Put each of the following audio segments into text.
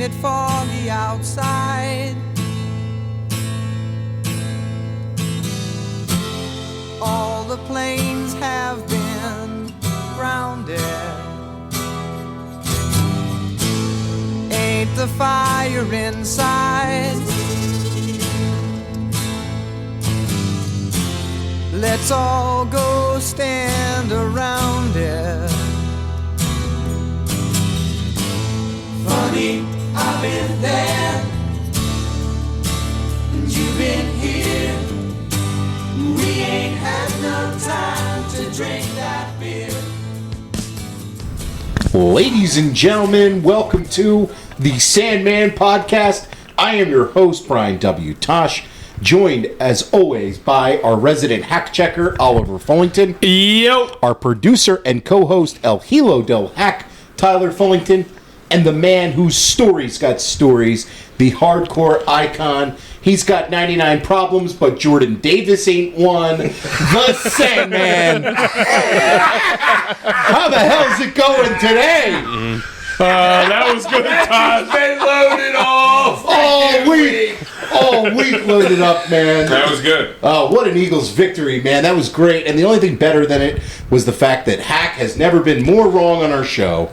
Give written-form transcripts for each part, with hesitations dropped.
it foggy outside. All the planes have been grounded. Ain't the fire inside? Let's all go stand around it. Funny, I've been there, and you've been here. We ain't had no time to drink that beer. Ladies and gentlemen, welcome to the Sandman podcast. I am your host, Brian W. Tosh, joined as always by our resident hack checker, Oliver Fullington. Yo. Our producer and co-host, El Hilo del Hack, Tyler Fullington. And the man whose stories got stories, the hardcore icon. He's got 99 problems, but Jordan Davis ain't one. The Sandman. How the hell's it going today? That was good, Todd. Been loaded off All week loaded up, man. That was good. Oh, what an Eagles victory, man. That was great. And the only thing better than it was the fact that Hack has never been more wrong on our show.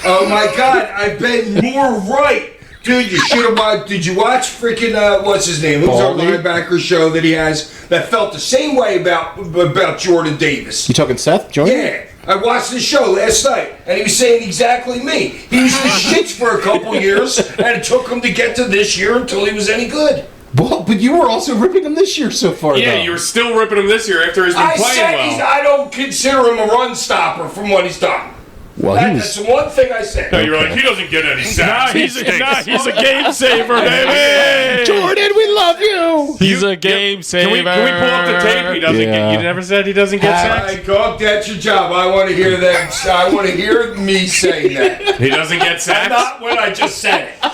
Oh my God, I've been more right. Dude, you should have watched. Did you watch freaking, what's his name? Who's our linebacker show that he has that felt the same way about Jordan Davis? You talking Seth, Jordan? Yeah. I watched the show last night, and he was saying exactly me. He was the shits for a couple years, and it took him to get to this year until he was any good. Well, but you were also ripping him this year so far, Yeah, though. you were still ripping him this year after he's been playing well. I don't consider him a run stopper from what he's done. Well, that's the one thing I said. No, you're like, he doesn't get any sacks. He's a game saver, baby. Jordan, we love you. He's a game saver. Can we pull up the tape? He doesn't get. You never said he doesn't get sacks. Hey, Cook, that's your job. I want to hear that. I want to hear me saying that. He doesn't get sacks. Not when I just said it.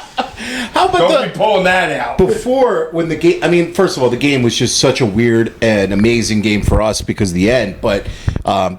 How about Don't be pulling that out. Before, when the game, I mean, first of all, the game was just such a weird and amazing game for us because of the end. But,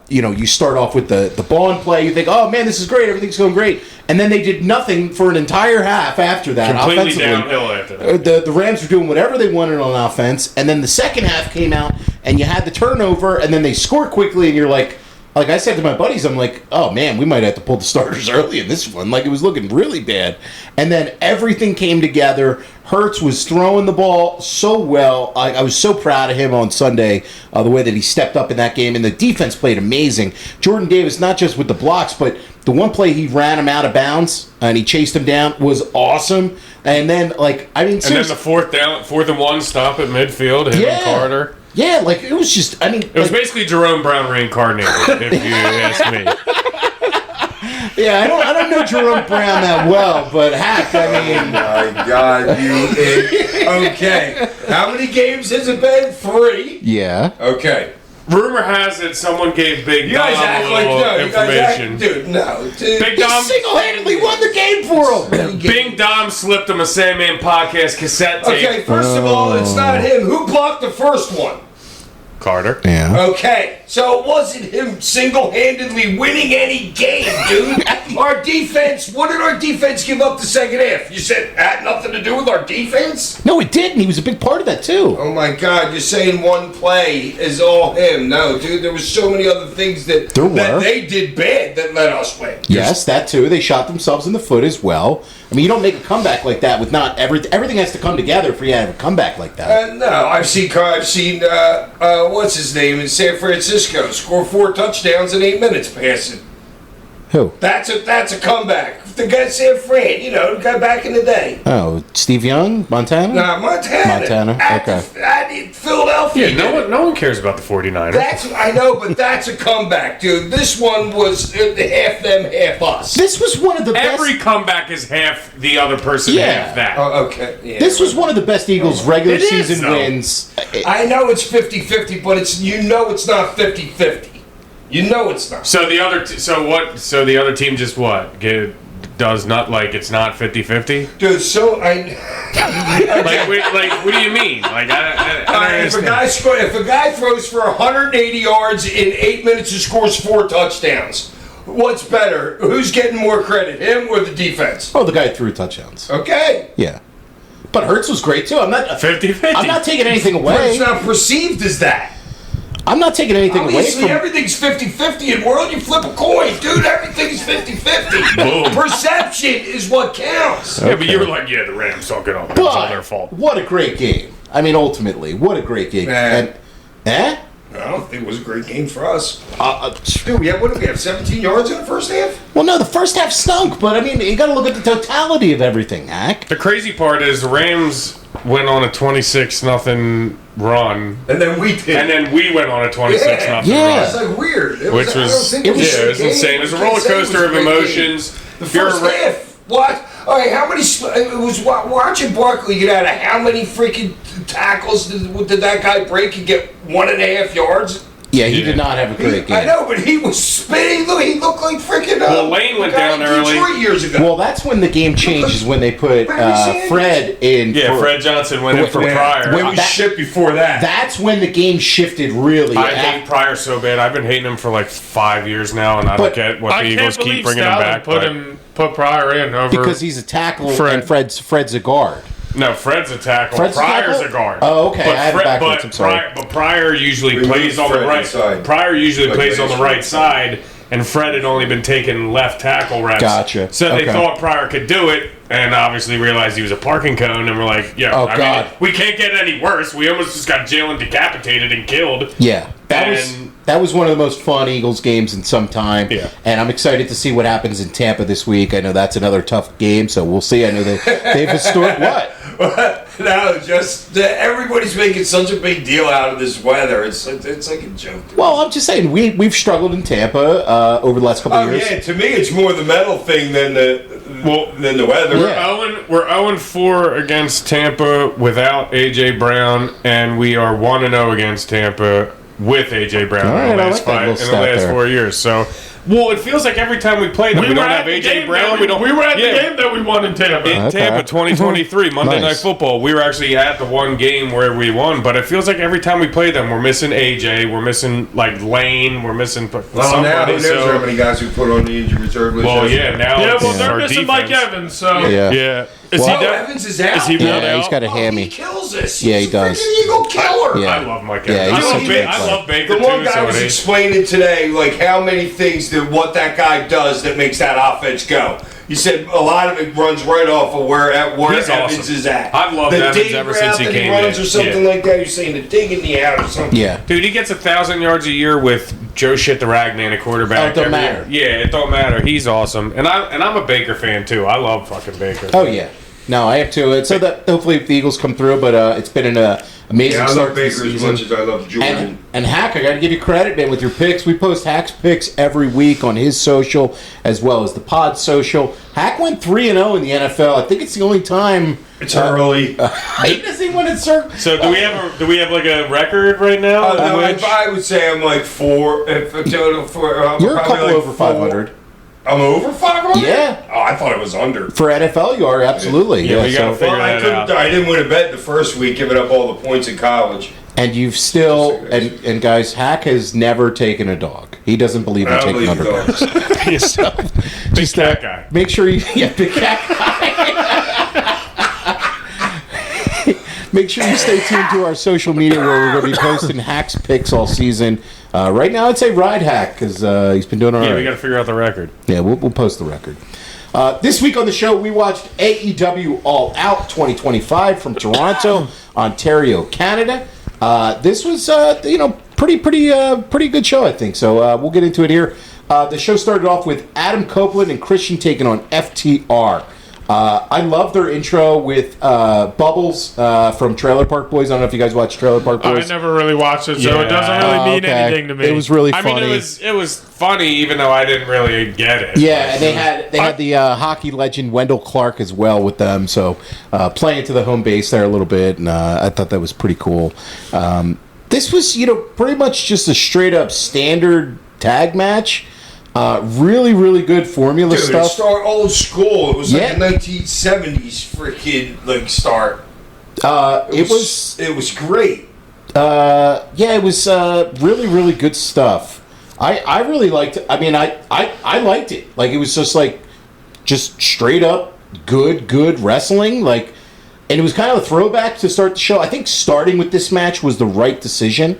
you start off with the ball in play. You think, oh, man, this is great. Everything's going great. And then they did nothing for an entire half after that. Completely downhill after that. The Rams were doing whatever they wanted on offense. And then the second half came out, and you had the turnover, and then they scored quickly, and you're like I said to my buddies, I'm like, oh, man, we might have to pull the starters early in this one. Like, it was looking really bad. And then everything came together. Hurts was throwing the ball so well. I was so proud of him on Sunday, the way that he stepped up in that game. And the defense played amazing. Jordan Davis, not just with the blocks, but the one play he ran him out of bounds and he chased him down was awesome. And then, and then the fourth and one stop at midfield, him and Carter. Yeah, it was just, It was basically Jerome Brown reincarnated, if you ask me. Yeah, I don't know Jerome Brown that well, but Hack, my God, Okay. How many games has it been? 3? Yeah. Okay. Rumor has it someone gave Big Dom information. Big Dom single-handedly won the game for him. Big Dom slipped him a Sandman podcast cassette tape. Okay, first of all, it's not him. Who blocked the first one? Carter. Yeah. Okay, so it wasn't him single-handedly winning any game, dude. Our defense, what did our defense give up the second half? You said it had nothing to do with our defense? No, it didn't. He was a big part of that, too. Oh, my God, you're saying one play is all him. No, dude, there was so many other things that they did bad that let us win. Yes, that, too. They shot themselves in the foot as well. I mean, you don't make a comeback like that with not everything has to come together for you to have a comeback like that. No, I've seen what's his name in San Francisco score 4 touchdowns in 8 minutes passing. Who? That's a comeback. The guy San Fran, the guy back in the day. Oh, Steve Young, Montana? Nah, Montana. Okay. Philadelphia. Yeah, no one cares about the 49ers. I know, but that's a comeback, dude. This one was half them, half us. This was one of the best. Every comeback is half the other person, half that. Oh, okay. Yeah, this was one of the best Eagles regular season wins. I know it's 50-50, but it's not 50-50. You know it's not. So the other the other team just what? Does not it's not 50-50? Dude, so I what do you mean? I if a guy throws for 180 yards in 8 minutes and scores 4 touchdowns, what's better? Who's getting more credit, him or the defense? Oh, the guy who threw touchdowns. Okay. Yeah. But Hurts was great, too. I'm not 50-50. I'm not taking anything But away. it's not perceived as that. I'm not taking anything away Obviously, from... everything's 50-50 in the world. You flip a coin, dude. Everything's 50-50. Boom. Perception is what counts. Yeah, but you were like, yeah, the Rams don't get on. It's all their fault. But what a great game. I mean, ultimately, what a great game. Man. And, I don't think it was a great game for us. Dude, what did we have? 17 yards in the first half? well, no, the first half stunk, but I mean, you got to look at the totality of everything, Hack. The crazy part is the Rams went on a 26-0 run, And then we did. and then we went on a 26-0 Yeah. It's like weird. It Which I don't was, think yeah, a it was game. insane. It was a You roller can't say it was coaster a of great game. emotions. The If you're a first Ra- half. What? All right, how many? It was watching Barkley get out of how many freaking tackles did that guy break and get 1.5 yards? Yeah, he Yeah. did not have a great game. I know, but he was spinning. Look, he looked like freaking. Well, Lane went guy down in early. Detroit years ago. Well, that's when the game changed, is when they put Fred in. Yeah, for- Fred Johnson went in for Yeah. Pryor. When we that- shit before that. That's when the game shifted, really. I hate Pryor so bad. I've been hating him for like 5 years now, and I don't But get what I the can't Eagles keep believe bringing him Stalin back. but- put Pryor in over because he's a tackle Fred. and Fred's a guard. No, Fred's a tackle. Fred's a Pryor's tackle? a guard. Oh, okay. I had it backwards. I'm sorry. But Pryor usually We plays moved on the Fred right inside. Pryor usually Like plays on the last right week. side, and Fred had only been taking left tackle reps. Gotcha. So they Okay. thought Pryor could do it, and obviously realized he was a parking cone, and we're like, yeah, Oh, I God. mean, we can't get any worse. We almost just got Jalen decapitated and killed. Yeah, that And- was one of the most fun Eagles games in some time. Yeah. And I'm excited to see what happens in Tampa this week. I know that's another tough game, so we'll see. I know they've historic what. No, just everybody's making such a big deal out of this weather. It's like a joke. Well, I'm just saying we've struggled in Tampa over the last couple Oh of years. yeah, to me it's more the mental thing than the weather. Yeah. We're 0-4 against Tampa without AJ Brown, and we are 1-0 against Tampa with AJ Brown All right, in the I last, like that little stat there. 4 years. So, well, it feels like every time we play them, we don't have AJ Brown. We were at the game that we won in Tampa. In Okay. Tampa, 2023, Monday Nice. Night Football. We were actually at the one game where we won, but it feels like every time we play them, we're missing AJ, we're missing like Lane, we're missing Well, now somebody. who knows how many guys we put on the injury reserve list? Well, yeah, now Yeah, it's well, they're our missing defense. Mike Evans, so Yeah. Yeah, is Well- he Oh, down? Evans is out. Is he Yeah, out? he's got a Oh, hammy. he kills us. Yeah, he He's a does. freaking Eagle killer. Yeah. I love Mike Yeah, Evans. he's I, love such a ba- good I player. love Baker The too. one guy so was he- explaining today, like how many things that what that guy does that makes that offense go. He said a lot of it runs right off of where He's Evans awesome. is at. I've loved the Evans dig ever route since he that came runs in. or something Yeah. like that. You're saying the dig in the out or something. Yeah. Dude, he gets 1,000 yards a year with Joe Shit the Ragman, a quarterback. Oh, it don't every matter. year. Yeah, it don't matter. He's awesome, and I'm a Baker fan too. I love fucking Baker. Oh yeah. No, I have to. So that hopefully the Eagles come through, but it's been an amazing Yeah, I start love to the Baker as season. much as I love Jordan. And Hack, I got to give you credit, man, with your picks. We post Hack's picks every week on his social as well as the pod social. Hack went 3-0 in the NFL. I think it's the only time It's early. he doesn't win in circle. So do we have like a record right now? No, Which- I would say I'm like 4. If a total for, You're a probably couple like over 500. I'm over 500. Yeah. Oh, I thought it was under. For NFL, you are absolutely. Yeah, we gotta figure Well, I that couldn't. out. I didn't win a bet the first week, giving up all the points in college. And you've still Just and guys, Hack has never taken a dog. He doesn't believe in I don't taking believe underdogs. dogs. So, just cat guy. make sure you big cat guy. Make sure you stay tuned to our social media where we're going to be posting Hack's picks all season. Right now, I'd say ride Hack because he's been doing all yeah, right. we got to figure out the record. Yeah, we'll post the record. This week on the show, we watched AEW All Out 2025 from Toronto, Ontario, Canada. This was, pretty good show, I think. So we'll get into it here. The show started off with Adam Copeland and Christian taking on FTR. I love their intro with Bubbles from Trailer Park Boys. I don't know if you guys watch Trailer Park I Boys. never really watched it, so it doesn't really mean okay. anything to me. It was really I funny. mean, it was funny, even though I didn't really get it. Yeah, and they had the hockey legend Wendell Clark as well with them, so playing to the home base there a little bit, and I thought that was pretty cool. This was, pretty much just a straight up standard tag match. Really, really good formula Dude, stuff. it started old school. It was like Yeah. a 1970s freaking start. It was It was great. it was really, really good stuff. I really liked it. I mean, I liked it. Like, it was just straight up good wrestling. Like, and it was kind of a throwback to start the show. I think starting with this match was the right decision.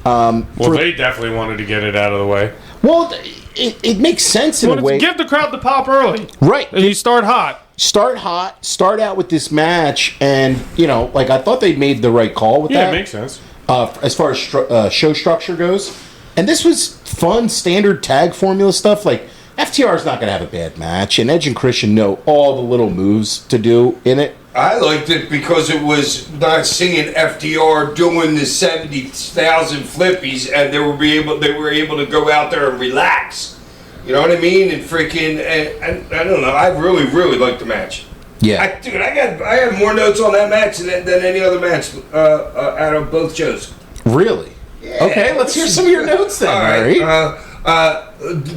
They definitely wanted to get it out of the way. Well, it makes sense in a way. Give the crowd the pop early. Right. And you start hot. Start hot, start out with this match, and, you know, like, I thought they made the right call with that. Yeah, it makes sense. As far as show structure goes. And this was fun, standard tag formula stuff. Like, FTR's not going to have a bad match, and Edge and Christian know all the little moves to do in it. I liked it because it was not seeing FDR doing the 70,000 flippies, and they were able to go out there and relax. You know what I mean? And freaking, and I don't know. I really liked the match. Yeah, I had more notes on that match than any other match out of both shows. Really? Yeah. Okay, let's hear some of your notes then, All Larry. right.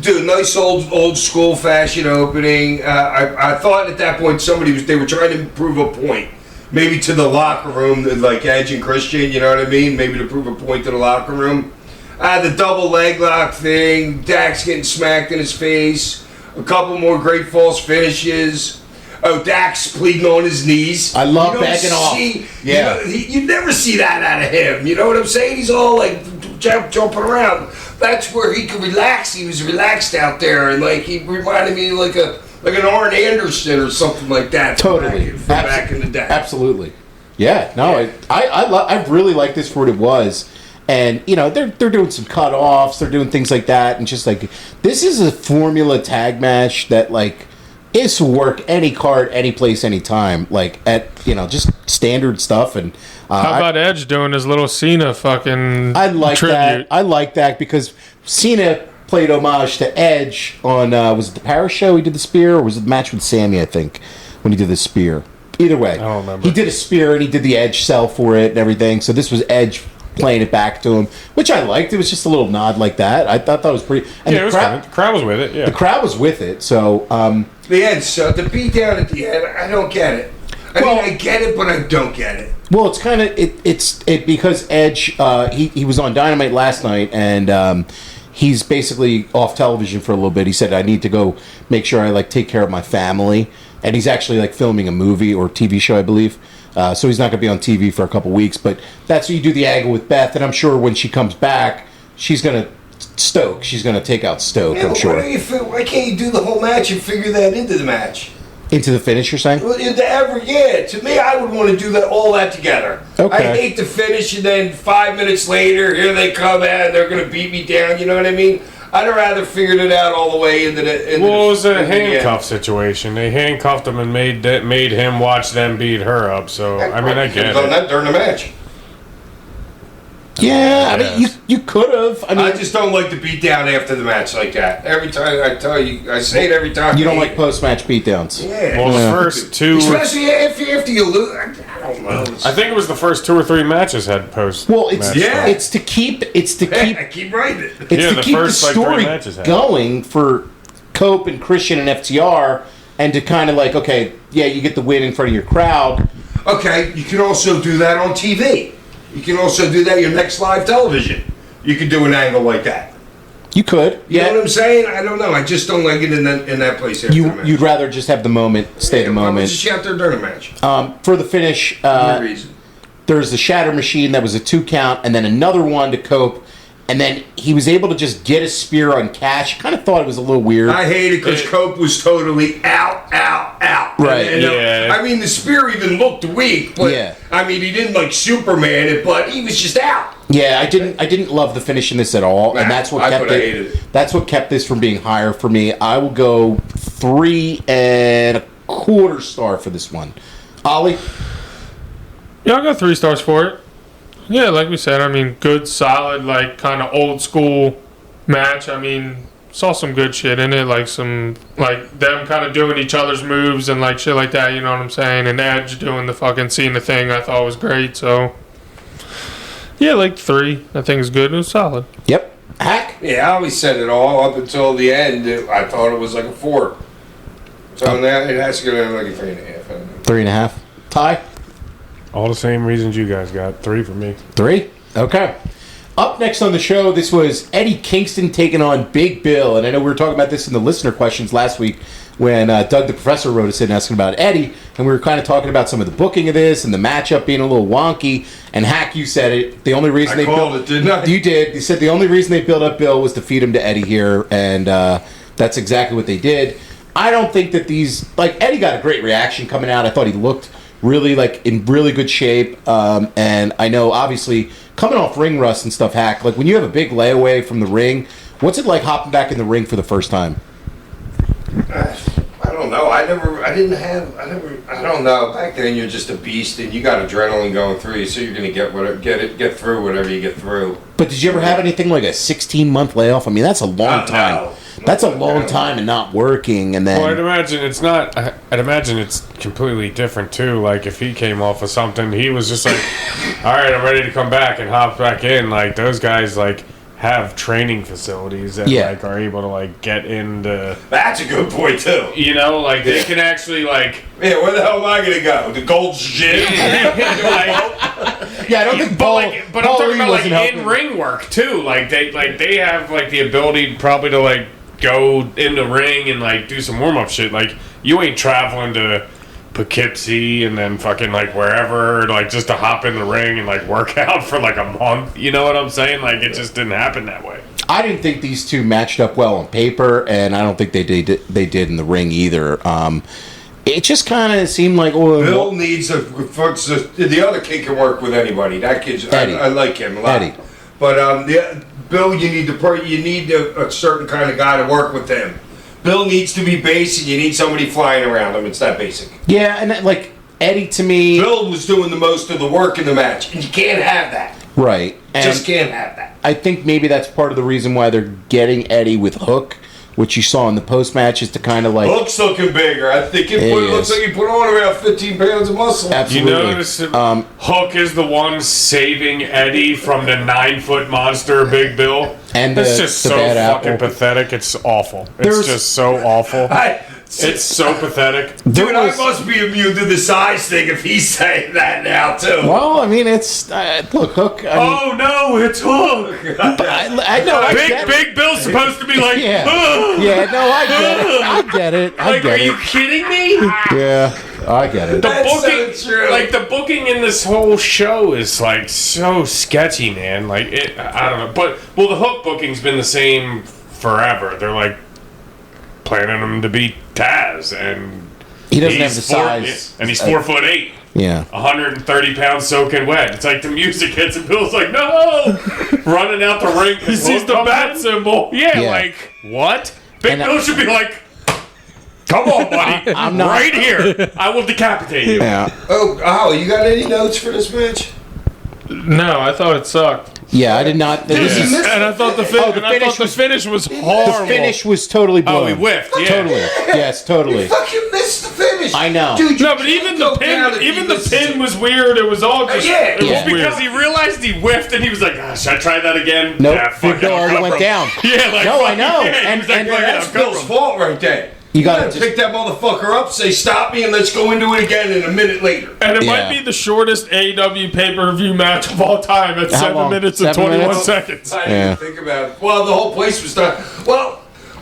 Dude, nice old school fashion opening. I thought at that point they were trying to prove a point. Maybe to the locker room, like Edge and Christian, you know what I mean? Maybe to prove a point to the locker room. The double leg lock thing, Dax getting smacked in his face, a couple more great false finishes. Oh, Dax pleading on his knees. I love backing off. Yeah. You never see that out of him. You know what I'm saying? He's all like jumping around. That's where he could relax. He was relaxed out there, and like he reminded me like an Arn Anderson or something like that. Totally. From back in the day. Absolutely. Yeah. No, Yeah. I really like this for what it was. And, you know, they're doing some cut-offs, they're doing things like that, and just like, this is a formula tag match that, like, is to work any card, any place, any time, like, at, you know, just standard stuff. And How about Edge doing his little Cena fucking I like tribute? that. I like that because Cena played homage to Edge on, was it the Paris show he did the spear, or was it the match with Sammy, I think, when he did the spear? Either way. I don't remember. He did a spear, and he did the Edge sell for it and everything, so this was Edge playing it back to him, which I liked. It was just a little nod like that. I thought that was pretty. And Yeah, it was fun. The crowd was with it, yeah. The crowd was with it, so. The end, so the beat down at the end, I don't get it. I mean, I get it, but I don't get it. Well, it's kind of it's because Edge he was on Dynamite last night, and he's basically off television for a little bit. He said, I need to go make sure I like take care of my family, and he's actually like filming a movie or TV show, I believe. So he's not going to be on TV for a couple weeks, but that's what you do the angle with Beth, and I'm sure when she comes back, she's going to Stoke. She's going to take out Stoke, Yeah, I'm sure. why can't you do the whole match and figure that into the match? Into the finish, you're saying? Well, to me, I would want to do all that together. Okay. I hate the finish, and then 5 minutes later, here they come and they're going to beat me down. You know what I mean? I'd have rather figured it out all the way into the. Well, it was a handcuff situation. They handcuffed him and made him watch them beat her up. So I mean, I get done it. that during the match. Yeah, I mean, you could have. I mean, I just don't like the beat down after the match like that. Every time I tell you, I say it every time. you don't like post-match beatdowns. Yeah. Well, the first two, Especially after you lose. I don't know. I think it was the first 2 or 3 matches had post. Well, it's Yeah. it's to keep I keep writing it. it's Yeah, to the keep the first, like, 3 story matches had. going for Cope and Christian and FTR, and to kind of like, okay, yeah, you get the win in front of your crowd. Okay, you can also do that on TV. You can also do that your next live television. You can do an angle like that. You could, You yeah. know what I'm saying? I don't know. I just don't like it in that place after the match. You'd rather just have the moment, stay the Why would moment. you shout there during the match? For the finish, No reason. there's the Shatter Machine that was a 2 count, and then another one to Cope, and then he was able to just get a spear on Cash. Kind of thought it was a little weird. I hate it because Cope was totally out. Right. And, Yeah. I mean, the spear even looked weak, but Yeah. I mean, he didn't like Superman it, but he was just out. Yeah, I didn't love the finish in this at all, and Nah, that's what I kept hated it. That's what kept this from being higher for me. I will go 3.25 star for this one. Ollie, Yeah, I'll go 3 stars for it. Yeah, like we said, I mean, good, solid, like, kind of old school match. I mean, saw some good shit in it, like them kind of doing each other's moves and, like, shit like that, you know what I'm saying? And Edge doing the fucking Cena thing I thought was great, so. Yeah, like 3. I think it's good. It was solid. yep, Hack. Yeah, I always said it all up until the end. I thought it was like a 4. So now it has to go down like a 3.5. I don't know. 3.5. Ty. All the same reasons you guys got. 3 for me. 3. Okay. Up next on the show, this was Eddie Kingston taking on Big Bill. And I know we were talking about this in the listener questions last week when Doug the Professor wrote us in asking about Eddie. And we were kind of talking about some of the booking of this and the matchup being a little wonky. And Hack, you said it. The only reason I called it, didn't I? You did. You said the only reason they built up Bill was to feed him to Eddie here. And that's exactly what they did. I don't think that these... Like, Eddie got a great reaction coming out. I thought he looked really, like, in really good shape. And I know, obviously... Coming off ring rust and stuff, Hack, like when you have a big layaway from the ring, what's it like hopping back in the ring for the first time? I don't know. I don't know. Back then, you're just a beast, and you got adrenaline going through you, so you're gonna get through whatever you get through. But did you ever have anything like a 16-month layoff? I mean, that's a long time. No. That's a long time and not working, and then. Well, I'd imagine it's not. I'd imagine it's completely different too. Like if he came off of something, he was just like, "All right, I'm ready to come back," and hops back in. Like those guys, like have training facilities that like are able to like get into. That's a good point too. You know, like they can actually like. Yeah, where the hell am I gonna go? The Gold's Gym? Yeah, I don't think But Paul I'm talking Lee about like wasn't helping. in ring work too. Like they have like the ability probably to like go in the ring and like do some warm up shit. Like you ain't traveling to Poughkeepsie and then fucking like wherever like just to hop in the ring and like work out for like a month. You know what I'm saying? Like it just didn't happen that way. I didn't think these two matched up well on paper, and I don't think they did in the ring either. It just kind of seemed like Bill needs the other kid can work with anybody. That kid's I like him a lot. Eddie. But Bill, you need a certain kind of guy to work with him. Bill needs to be basic. You need somebody flying around him. It's that basic. Yeah, and like Eddie to me, Bill was doing the most of the work in the match, and you can't have that. right? And Just can't have that. I think maybe that's part of the reason why they're getting Eddie with Hook, which you saw in the post match, is to kind of like Hook's looking bigger. I think it looks like he put on about 15 pounds of muscle. Absolutely. You notice Hook is the one saving Eddie from the 9-foot monster Big Bill. And it's the just so bad fucking apple. pathetic. It's awful. There's- It's just so awful. It's so pathetic. Dude, I must be immune to the size thing if he's saying that now, too. Well, I mean, it's look, Hook. I mean, Oh no, it's Hook. I know. I get it. Big Bill's supposed to be like, Yeah. "Ugh." Yeah, no, I get it. I get it. I Like, get are it. you kidding me? Yeah, I get it. The That's booking, so true. like the booking in this whole show is like so sketchy, man. Like I don't know, but the Hook booking's been the same forever. They're like planning him to be Taz, and He doesn't have the he's 4 size. and he's 4'8". Yeah. 130 pounds soaking wet. It's like the music hits and Bill's like, no! Running out the ring. He sees the bat symbol. Yeah, Yeah. like, what? Big And Bill should be like, come on, buddy. I'm not- right here. I will decapitate you. Yeah. Oh, you got any notes for this match? No, I thought it sucked. Yeah, I did not. This is, And I thought the finish was horrible. the finish was totally blown. Oh, he whiffed. Yeah. Totally. Yes, totally. You fucking missed the finish. I know. Dude, you No, but even can't the go down pin, if even you the miss pin it. was weird. It was all just, Yeah. it was Yeah. weird. Because he realized he whiffed and he was like, should I try that again? Nope. Yeah, Big fuck it, Bill I'll already cover went him. down. Yeah, like, No, I fuck know. it. Yeah, And- he was like, and- fuck it, That's I'll cover Bill's him. fault right there. You gotta gotta pick that motherfucker up, say stop me, and let's go into it again in a minute later. And it Yeah. might be the shortest AEW pay-per-view match of all time at How 7 long? minutes and 7 21 minutes? seconds. I Yeah. didn't think about it. Well, the whole place was done. Well,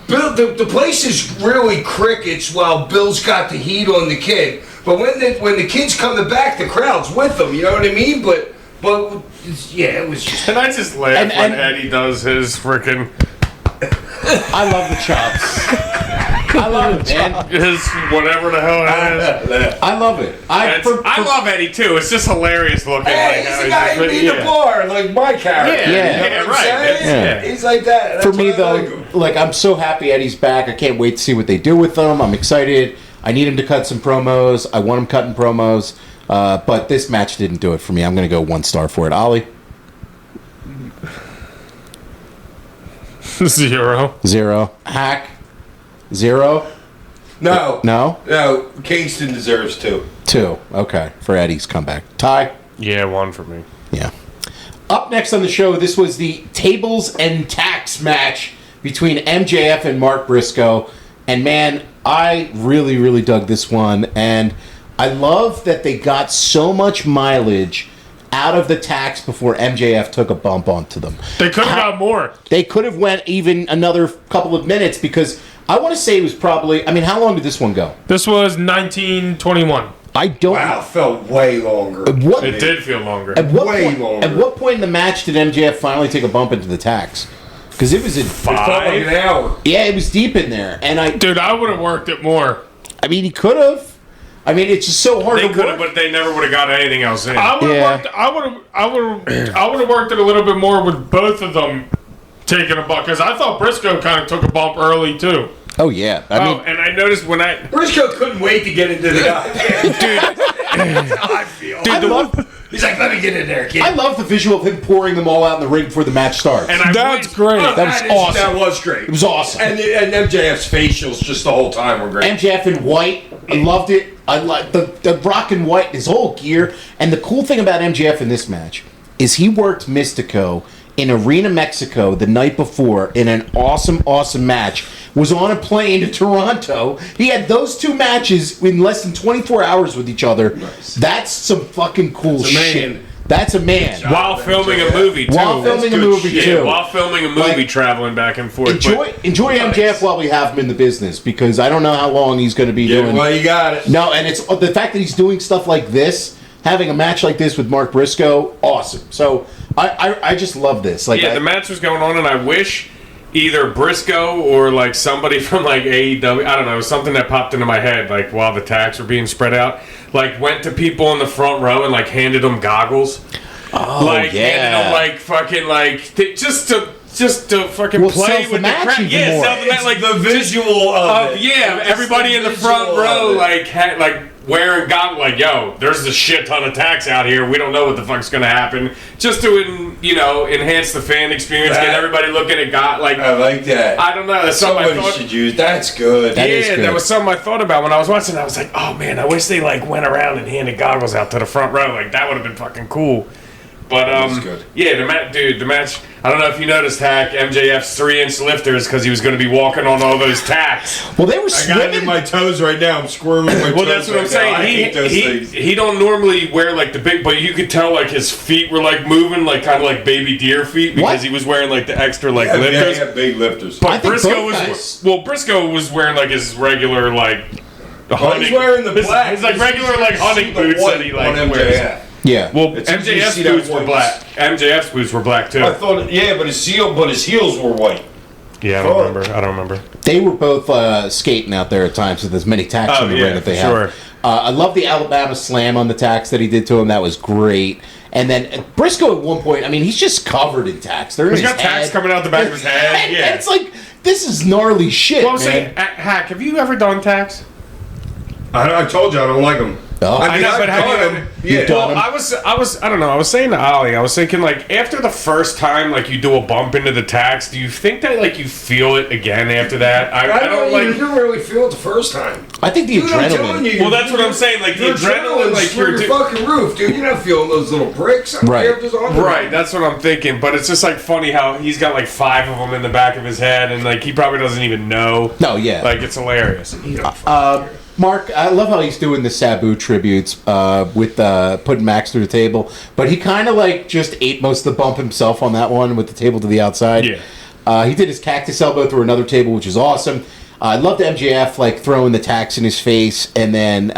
Bill, the place is really crickets while Bill's got the heat on the kid. But when the kid's coming back, the crowd's with them. You know what I mean? But yeah, it was just. And I just laugh And- when and- Eddie does his freaking I love the chops. I love it, man. his whatever the hell it is. I love it. I love Eddie too. It's just hilarious looking. Hey, like, he's how the guy who just- beat the bar, like my character. Yeah, You know what I'm right. saying? It's- yeah. He's like that. That's For me, why I though, like him. like I'm so happy Eddie's back. I can't wait to see what they do with him. I'm excited. I need him to cut some promos. I want him cutting promos. But this match didn't do it for me. I'm going to go 1 star for it. Ollie? 0. 0. Hack? 0. No. No? No, Kingston deserves 2. 2. Okay. For Eddie's comeback. Ty? Yeah, 1 for me. Yeah. Up next on the show, this was the Tables and Tax match between MJF and Mark Briscoe. And man, I really, really dug this one. And I love that they got so much mileage out of the tax before MJF took a bump onto them. They could have got more. They could have went even another couple of minutes because I want to say it was probably. I mean, how long did this one go? This was 1921. I don't. Wow, it felt way longer. What? It did feel longer. Way longer. At what point in the match did MJF finally take a bump into the tax? Because it was in It felt like an hour. Yeah, it was deep in there, and Dude, I would have worked it more. I mean, he could have. I mean, it's just so hard They to could work. have, but they never would have got anything else in. I would have Yeah. worked. I would have worked it a little bit more with both of them taking a bump because I thought Briscoe kind of took a bump early too. Oh yeah, I mean, And I noticed when I Briscoe couldn't wait to get into the That's how I feel. He's like, let me get in there, kid. I love the visual of him pouring them all out in the ring before the match starts. and I That's went- great. That was awesome. That was great. It was awesome. And MJF's facials just the whole time were great. MJF in white, I loved it. I like the Rock in white, his whole gear. And the cool thing about MJF in this match is he worked Mystico in Arena, Mexico the night before in an awesome match. Was on a plane to Toronto. He had those two matches in less than 24 hours with each other. Nice. That's some fucking cool That's a man. shit. That's a man. while filming a movie too. While filming a good movie shit. too. While filming a movie, Like, traveling back and forth. Enjoy Nice. MJF while we have him in the business because I don't know how long he's going to be Yeah, doing. well, you got it. No, and it's the fact that he's doing stuff like this, having a match like this with Mark Briscoe, awesome. So I just love this. Like, the match was going on, and I wish either Briscoe or like somebody from like AEW, I don't know, something that popped into my head like while the tags were being spread out, like went to people in the front row and like handed them goggles. oh Like yeah, handed them like fucking like just to fucking Well, play sells the with the match crowd. even Yeah, more. sell the match, It's like the visual of it. yeah, It's everybody the in the front visual row of it. like had like wearing goggles, like, yo, there's a shit ton of tax out here. We don't know what the fuck's gonna happen. Just to enhance the fan experience, get everybody looking at God. Like, I like that. I don't know. That's something I Somebody thought. should use. That's good. That is Yeah, good. that was something I thought about when I was watching. I was like, oh man, I wish they like went around and handed goggles out to the front row. Like that would have been fucking cool. But was good. yeah, the match. I don't know if you noticed, Hack, MJF's 3-inch lifters because he was going to be walking on all those tacks. well, they were I got it in swimming. my toes right now. I'm squirming my toes. Well, that's what I'm right saying. now. I hate those things. He don't normally wear like the big, but you could tell like his feet were like moving, like kind of like baby deer feet because What? he was wearing like the extra like Yeah, lifters. they have big lifters. I But think Briscoe both was guys. Briscoe was wearing like his regular like. Well, he's wearing the black. His like regular like hunting The boots white that he like on wears. MJF. Yeah. Well, It's easy to MJF's see that boots were white. black. MJF's boots were black too. I thought, yeah, but his heels were white. Yeah, Oh. I don't remember. They were both skating out there at times with as many tacks Oh, on the yeah, ring that they for have. sure. I love the Alabama slam on the tacks that he did to him. That was great. And then Briscoe at one point, I mean, he's just covered in tacks. They're in He's his got tacks head. coming out the back of his head. And Yeah. it's like, this is gnarly shit, Well, I'm man. saying, Hack, have you ever done tacks? I told you I don't like them. Oh. I mean, know, but I've have you done ever- them. You've Yeah. done Well, them? I don't know. I was saying to Ollie, I was thinking like after the first time, like you do a bump into the tacks, do you think that like you feel it again after that? I don't You like. didn't really feel it the first time. I think the Dude, I'm telling adrenaline. you, Well, that's what I'm saying. Like the your adrenaline, like through you're your fucking roof, dude. You're not feeling those little bricks. I don't Right. care if there's on the Right, that's what I'm thinking. But it's just like funny how he's got like 5 of them in the back of his head, and like he probably doesn't even know. No, yeah. Like it's hilarious. Mark, I love how he's doing the Sabu tributes with putting Max through the table, but he kind of like just ate most of the bump himself on that one with the table to the outside. Yeah. He did his cactus elbow through another table, which is awesome. I loved MJF like throwing the tacks in his face, and then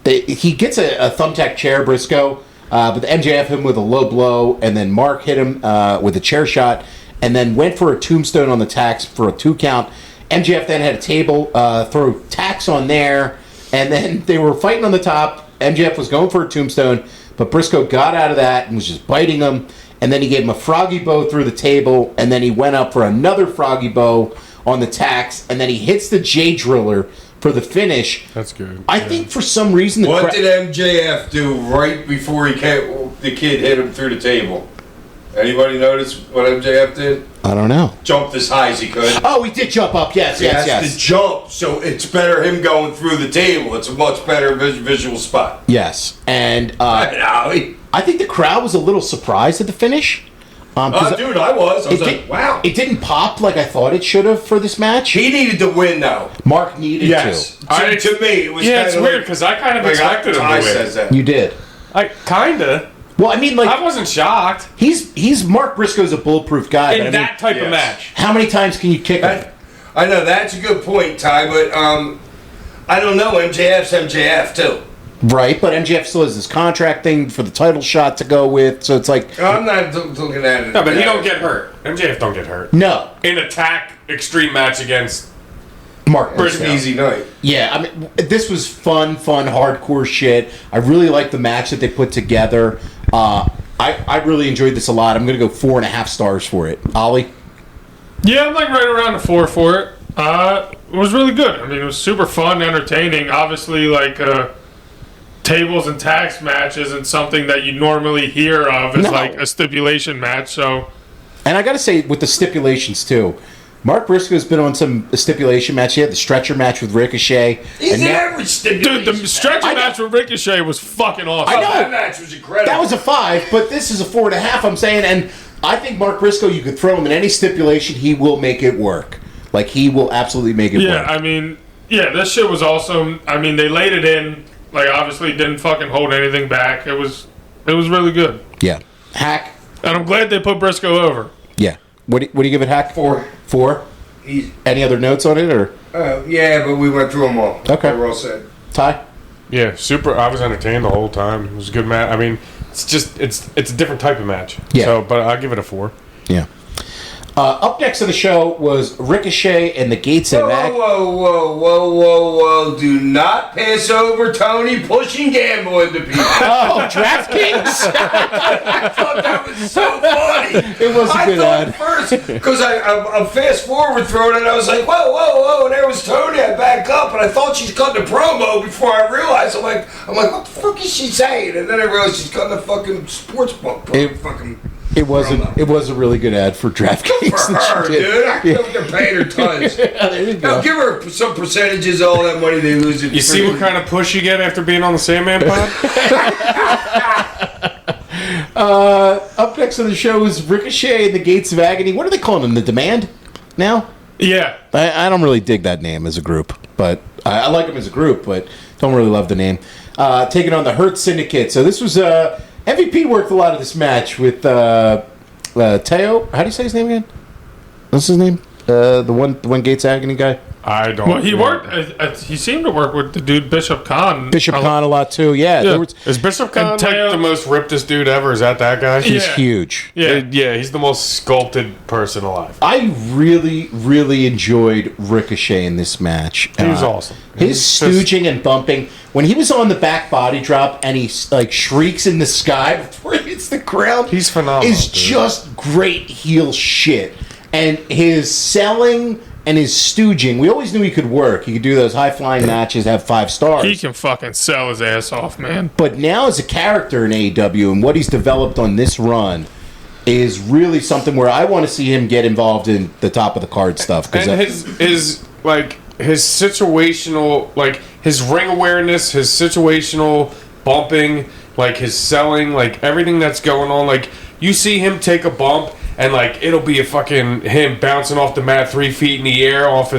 he gets a thumbtack chair, Briscoe, but the MJF hit him with a low blow, and then Mark hit him with a chair shot, and then went for a tombstone on the tacks for a 2 count. MJF then had a table, throw tacks on there, and then they were fighting on the top. MJF was going for a tombstone, but Briscoe got out of that and was just biting him. And then he gave him a froggy bow through the table, and then he went up for another froggy bow on the tacks, and then he hits the J Driller for the finish. That's good. I think for some reason What did MJF do right before the kid hit him through the table? Anybody notice what MJF did? I don't know. Jumped as high as he could. Oh, he did jump up. Yes, He has yes. to jump, so it's better him going through the table. It's a much better visual spot. Yes, and Ollie. I think the crowd was a little surprised at the finish. 'Cause Dude, I was. I was like, did- wow. It didn't pop like I thought it should have for this match. He needed to win, though. Mark needed Yes. to. To me, it was Yeah, kind it's of weird like, because I kind of like expected him to Ty win. says that. You did. I kinda. Well, I mean, like I wasn't shocked he's Mark Briscoe's a bulletproof guy. in but, I that mean, type of Yes. match. how many times can you kick him? I know that's a good point, Ty, but I don't know. MJF's MJF too. Right, but MJF still has this contract thing for the title shot to go with, so it's like I'm not looking at it. No, but he don't get hurt. MJF don't get hurt. no, In a tag extreme match against Mark It's Briscoe. an easy night. Yeah, I mean, this was fun, hardcore shit. I really liked the match that they put together. I really enjoyed this a lot. I'm going to go 4.5 stars for it. Ollie? Yeah, I'm like right around a 4 for it. It was really good. I mean, it was super fun, entertaining. Obviously, like tables and tax match isn't something that you normally hear of as No. like a stipulation match. So And I got to say, with the stipulations, too, Mark Briscoe's been on some stipulation match. He had the stretcher match with Ricochet. He's and in now- every stipulation. dude, the stretcher I know. match with Ricochet was fucking awesome. I know. That match was incredible. That was a 5, but this is a 4.5, I'm saying. And I think Mark Briscoe, you could throw him in any stipulation, he will make it work. Like, he will absolutely make it Yeah, work. I mean, yeah, this shit was awesome. I mean, they laid it in. Like, obviously, didn't fucking hold anything back. It was really good. Yeah. Hack? And I'm glad they put Briscoe over. Yeah. What do you give it, Hack? 4. 4? Easy. Any other notes on it, or Yeah, but we went through them all. Okay. They were all said. Ty? Yeah, super. I was entertained the whole time. It was a good match. I mean, it's just it's a different type of match. Yeah. So, but I'll give it a 4. Yeah. Up next on the show was Ricochet and the Gates of Whoa, Ag. whoa. Do not pass over Tony pushing Gamble into people. Oh, DraftKings! I thought that was so funny. It was a I good thought ad. first, because I'm fast forward through it, and I was like, whoa, and there was Tony. I back up, and I thought she's cutting a promo before I realized. I'm like, what the fuck is she saying? And then I realized she's cutting a fucking sports book. It was a really good ad for DraftKings. For that her, she did. dude. I think they're paying her tons. Yeah, there you Now go. give her some percentages of all that money they lose. You see what kind of push you get after being on the Sandman pod? Up next on the show is Ricochet and the Gates of Agony. What are they calling them? The Demand now? Yeah. I don't really dig that name as a group, but I like them as a group, but don't really love the name. Taking on the Hurt Syndicate. So this was MVP worked a lot of this match with Teo. How do you say his name again? What's his name? The one Gates Agony guy. I don't. Well, he know. worked. He seemed to work with the dude Bishop Khan. Bishop Khan a lot too. Yeah, Yeah. there was- Is Bishop Khan like Teo- the most rippest dude ever? Is that guy? he's Yeah. huge. Yeah. Yeah, he's the most sculpted person alive. I really enjoyed Ricochet in this match. He was awesome. His He's just- stooging and bumping when he was on the back body drop and he like shrieks in the sky before he hits the ground. He's phenomenal, Is dude. just great heel shit, and his selling and his stooging. We always knew he could work. He could do those high flying matches, have 5 stars. He can fucking sell his ass off, man. But now as a character in AEW and what he's developed on this run is really something where I want to see him get involved in the top of the card stuff. And his situational, like his ring awareness, his situational bumping, like his selling, like everything that's going on. Like you see him take a bump, and like it'll be a fucking him bouncing off the mat 3 feet in the air off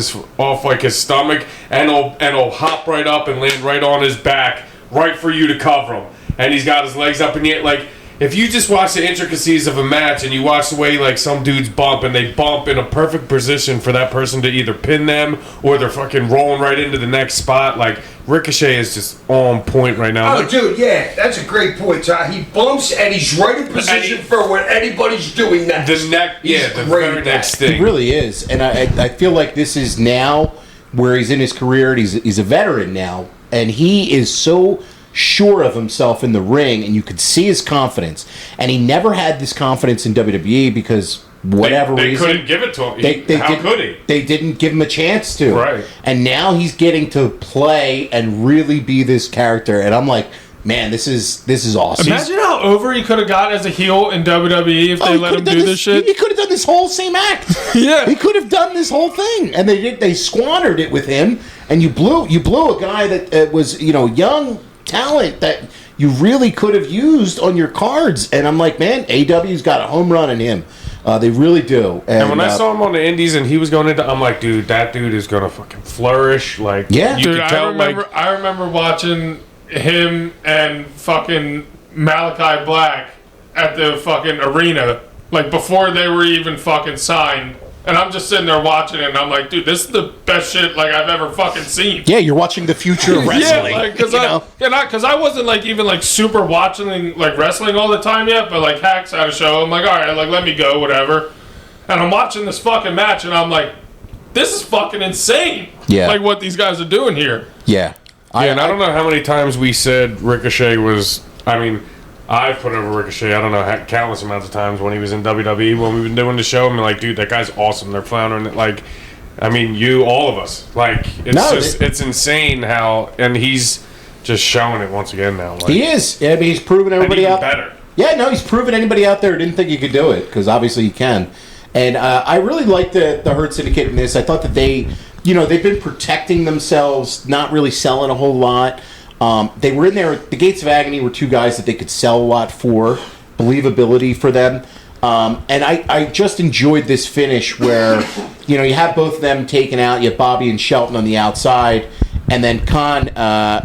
like his stomach, and he'll hop right up and land right on his back, right for you to cover him. And he's got his legs up in the air, like. If you just watch the intricacies of a match and you watch the way like some dudes bump and they bump in a perfect position for that person to either pin them or they're fucking rolling right into the next spot, like Ricochet is just on point right now. Oh, Like, dude, yeah, that's a great point, Ty. He bumps and he's right in position for what anybody's doing next. the He's the great very at next that. It thing. really is, and I feel like this is now where he's in his career. And he's a veteran now, and he is so sure of himself in the ring, and you could see his confidence. And he never had this confidence in WWE because whatever they reason couldn't give it to him. How didn't- could he? They didn't give him a chance to. Right. And now he's getting to play and really be this character, and I'm like, man, this is awesome. Imagine how over he could have got as a heel in WWE if they he let him could've done do this shit. He could have done this whole same act. Yeah. He could have done this whole thing, and they squandered it with him. And you blew a guy that was young talent that you really could have used on your cards. And I'm like, man, AEW's got a home run in him. They really do. And when I saw him on the Indies and he was going into, I'm like, dude, that dude is gonna fucking flourish. Like, Yeah. you Dude, could tell. I remember watching him and fucking Malachi Black at the fucking arena, like before they were even fucking signed. And I'm just sitting there watching it, and I'm like, dude, this is the best shit like I've ever fucking seen. Yeah, you're watching the future of wrestling. Yeah, because I wasn't like even like super watching like wrestling all the time yet, but like Hacks had a show. I'm like, all right, like let me go, whatever. And I'm watching this fucking match, and I'm like, this is fucking insane. Yeah, like what these guys are doing here. Yeah, I don't know how many times we said Ricochet was. I mean, I've put over Ricochet, I don't know, countless amounts of times when he was in WWE, when we've been doing the show. I'm like, dude, that guy's awesome. They're floundering it. Like, I mean, all of us. Like, it's insane how, and he's just showing it once again now. Like, he is. Yeah, I mean, he's proven everybody out. Better. Yeah, no, he's proven anybody out there who didn't think he could do it, because obviously he can. And I really like the Hurt Syndicate in this. I thought that they've been protecting themselves, not really selling a whole lot. They were in there. The Gates of Agony were two guys that they could sell a lot for, believability for them. And I just enjoyed this finish where, you have both of them taken out. You have Bobby and Shelton on the outside. And then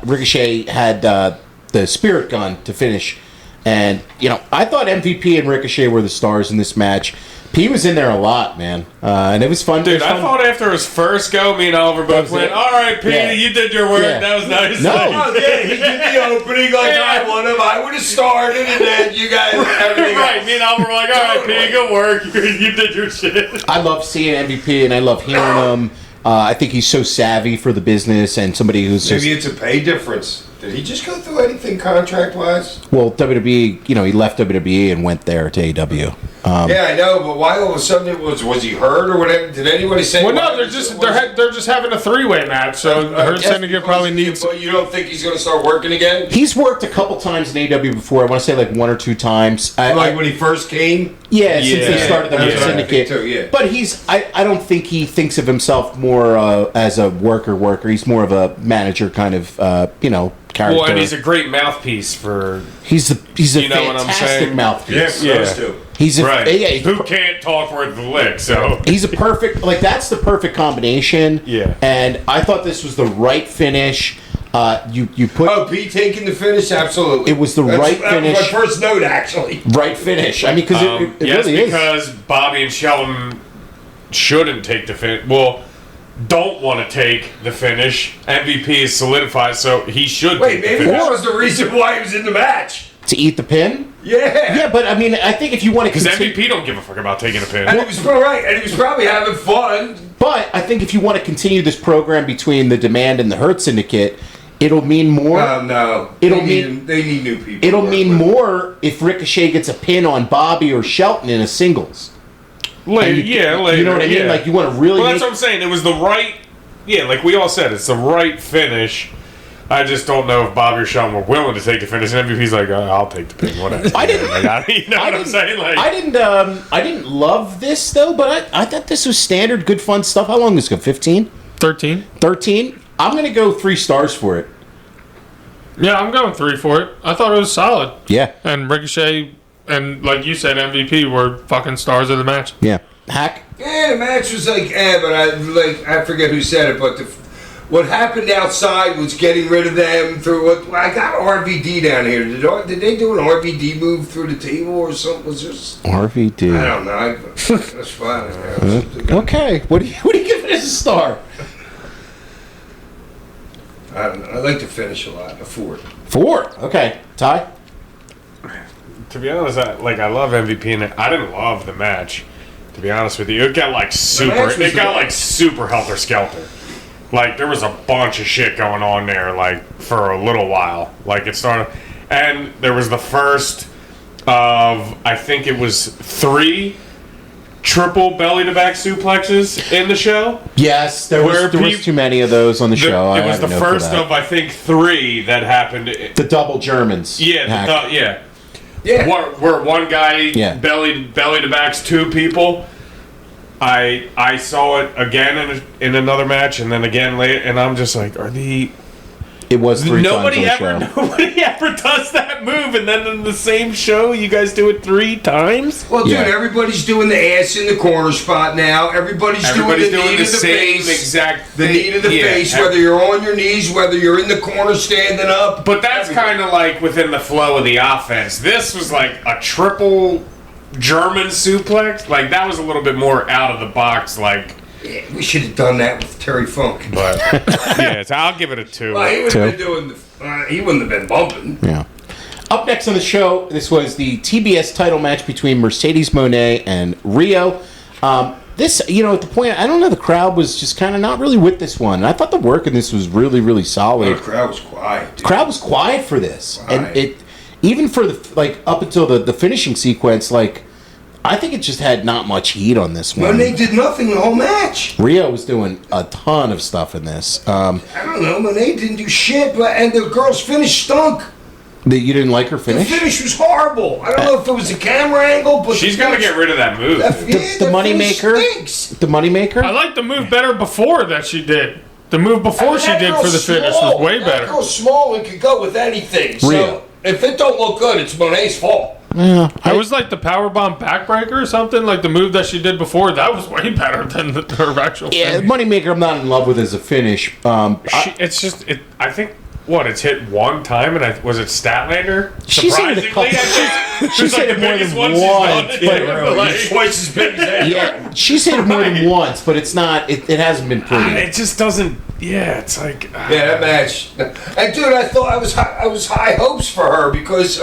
Ricochet had the Spirit Gun to finish. And, I thought MVP and Ricochet were the stars in this match. P was in there a lot, man. And it was fun. Dude, I thought after his first go, me and Oliver both went, all right, P, you did your work. Yeah. That was nice. No. Oh, yeah, he did the opening like I would have started, and then you guys, everything right, else. me and Oliver were like, all right, P, good work. You did your shit. I love seeing MVP, and I love hearing him. I think he's so savvy for the business and somebody who's Maybe it's a pay difference. Did he just go through anything contract-wise? Well, WWE, he left WWE and went there to AEW. Yeah, I know, but why all of a sudden was he hurt or whatever? Did anybody say? Well, no, they're just having a three-way match, so Hurt Syndicate probably needs. But you don't think he's going to start working again? He's worked a couple times in AEW before. I want to say like one or two times. When he first came? Yeah, since they started the Hurt Syndicate. Too, yeah. But I don't think he thinks of himself more as a worker. He's more of a manager kind of, character. Well, and he's a great mouthpiece for. He's a you know what I'm fantastic saying? mouthpiece. Yeah. He's who can't talk worth the lick, so he's a perfect, that's the perfect combination. Yeah. And I thought this was the right finish. You put Pete taking the finish, absolutely. It was right finish. That was my first note, actually. Right finish. I mean, because it really is. Because Bobby and Shelton shouldn't take the finish. Well, don't want to take the finish. MVP is solidified, so he should. Wait, maybe that was the reason why he was in the match. To eat the pin? Yeah. Yeah, but I mean, I think if you want to because MVP don't give a fuck about taking a pin. And he was right, and he was probably having fun. But I think if you want to continue this program between the Demand and the Hurt Syndicate, it'll mean more. No. They need new people. It'll mean more if Ricochet gets a pin on Bobby or Shelton in a singles. Later. You know what I mean? Like, you want to really. Well, that's what I'm saying. It was the right. Yeah, like we all said, it's the right finish. I just don't know if Bobby or Shelton were willing to take the finish. And MVP's like, I'll take the pin, whatever. I didn't. You know what I'm saying? Like, I didn't love this though, but I thought this was standard, good, fun stuff. How long did this go? 15? 13. 13? I'm gonna go 3 stars for it. Yeah, I'm going 3 for it. I thought it was solid. Yeah. And Ricochet and, like you said, MVP were fucking stars of the match. Yeah. Hack? Yeah, the match was like, but I forget who said it, but what happened outside was getting rid of them through what I got RVD down here. Did they do an RVD move through the table or something? Was this RVD? I don't know. That's fine. Okay. What do you give it as a star? I don't know. I like to finish a lot. A 4. 4. Okay. Ty? To be honest, I love MVP, and I didn't love the match. To be honest with you, it got like super helter skelter. Like there was a bunch of shit going on there, like for a little while. Like it started, and there was the first of I think it was 3 triple belly to back suplexes in the show. Yes, there was too many of those on the show. It was the first of I think 3 that happened. The double Germans. Yeah, Yeah. Where one guy belly to backs 2 people. I saw it again in another match, and then again later, and I'm just like, It was 3 Nobody times on ever, the show. nobody ever does that move, and then in the same show, you guys do it 3 times. Well, dude, Yeah. everybody's doing the ass in the corner spot now. Everybody's doing the knee to the same face. exact The knee to the yeah. face, whether you're on your knees, whether you're in the corner standing up. But that's kind of like within the flow of the offense. This was like a triple German suplex. Like that was a little bit more out of the box. Like, Yeah, we should have done that with Terry Funk. but yeah, so I'll give it a 2. Well, he would have been doing he wouldn't have been bumping. Yeah. Up next on the show, this was the TBS title match between Mercedes Moné and Rio. This, at the point, I don't know, the crowd was just kind of not really with this one. I thought the work in this was really, really solid. The crowd was quiet. Dude. The crowd was quiet for this. Quiet. And it, even for up until the finishing sequence, I think it just had not much heat on this one. Monet did nothing the whole match. Rio was doing a ton of stuff in this. I don't know. Monet didn't do shit, and the girl's finish stunk. You didn't like her The finish? finish was horrible. I don't know if it was the camera angle, but She's got to get rid of that move. The moneymaker? The moneymaker? I like the move better before that she did. The move before she That did girl's for the finish small. was way That better. girl's small and could go with anything. So Rio. if it don't look good, it's Monet's fault. Yeah. It was like the powerbomb backbreaker or something. Like the move that she did before, that was way better than her actual Yeah, finish. moneymaker I'm not in love with as a finish. It's just, I think, it's hit one time, and was it Statlander? She's hit it a couple- She's hit it more than once, but Twice as big as that. yeah, she's hit it more than once, but it's not. It hasn't been pretty. It just doesn't. Yeah, it's like. Yeah, that match. And dude, I thought I was high hopes for her because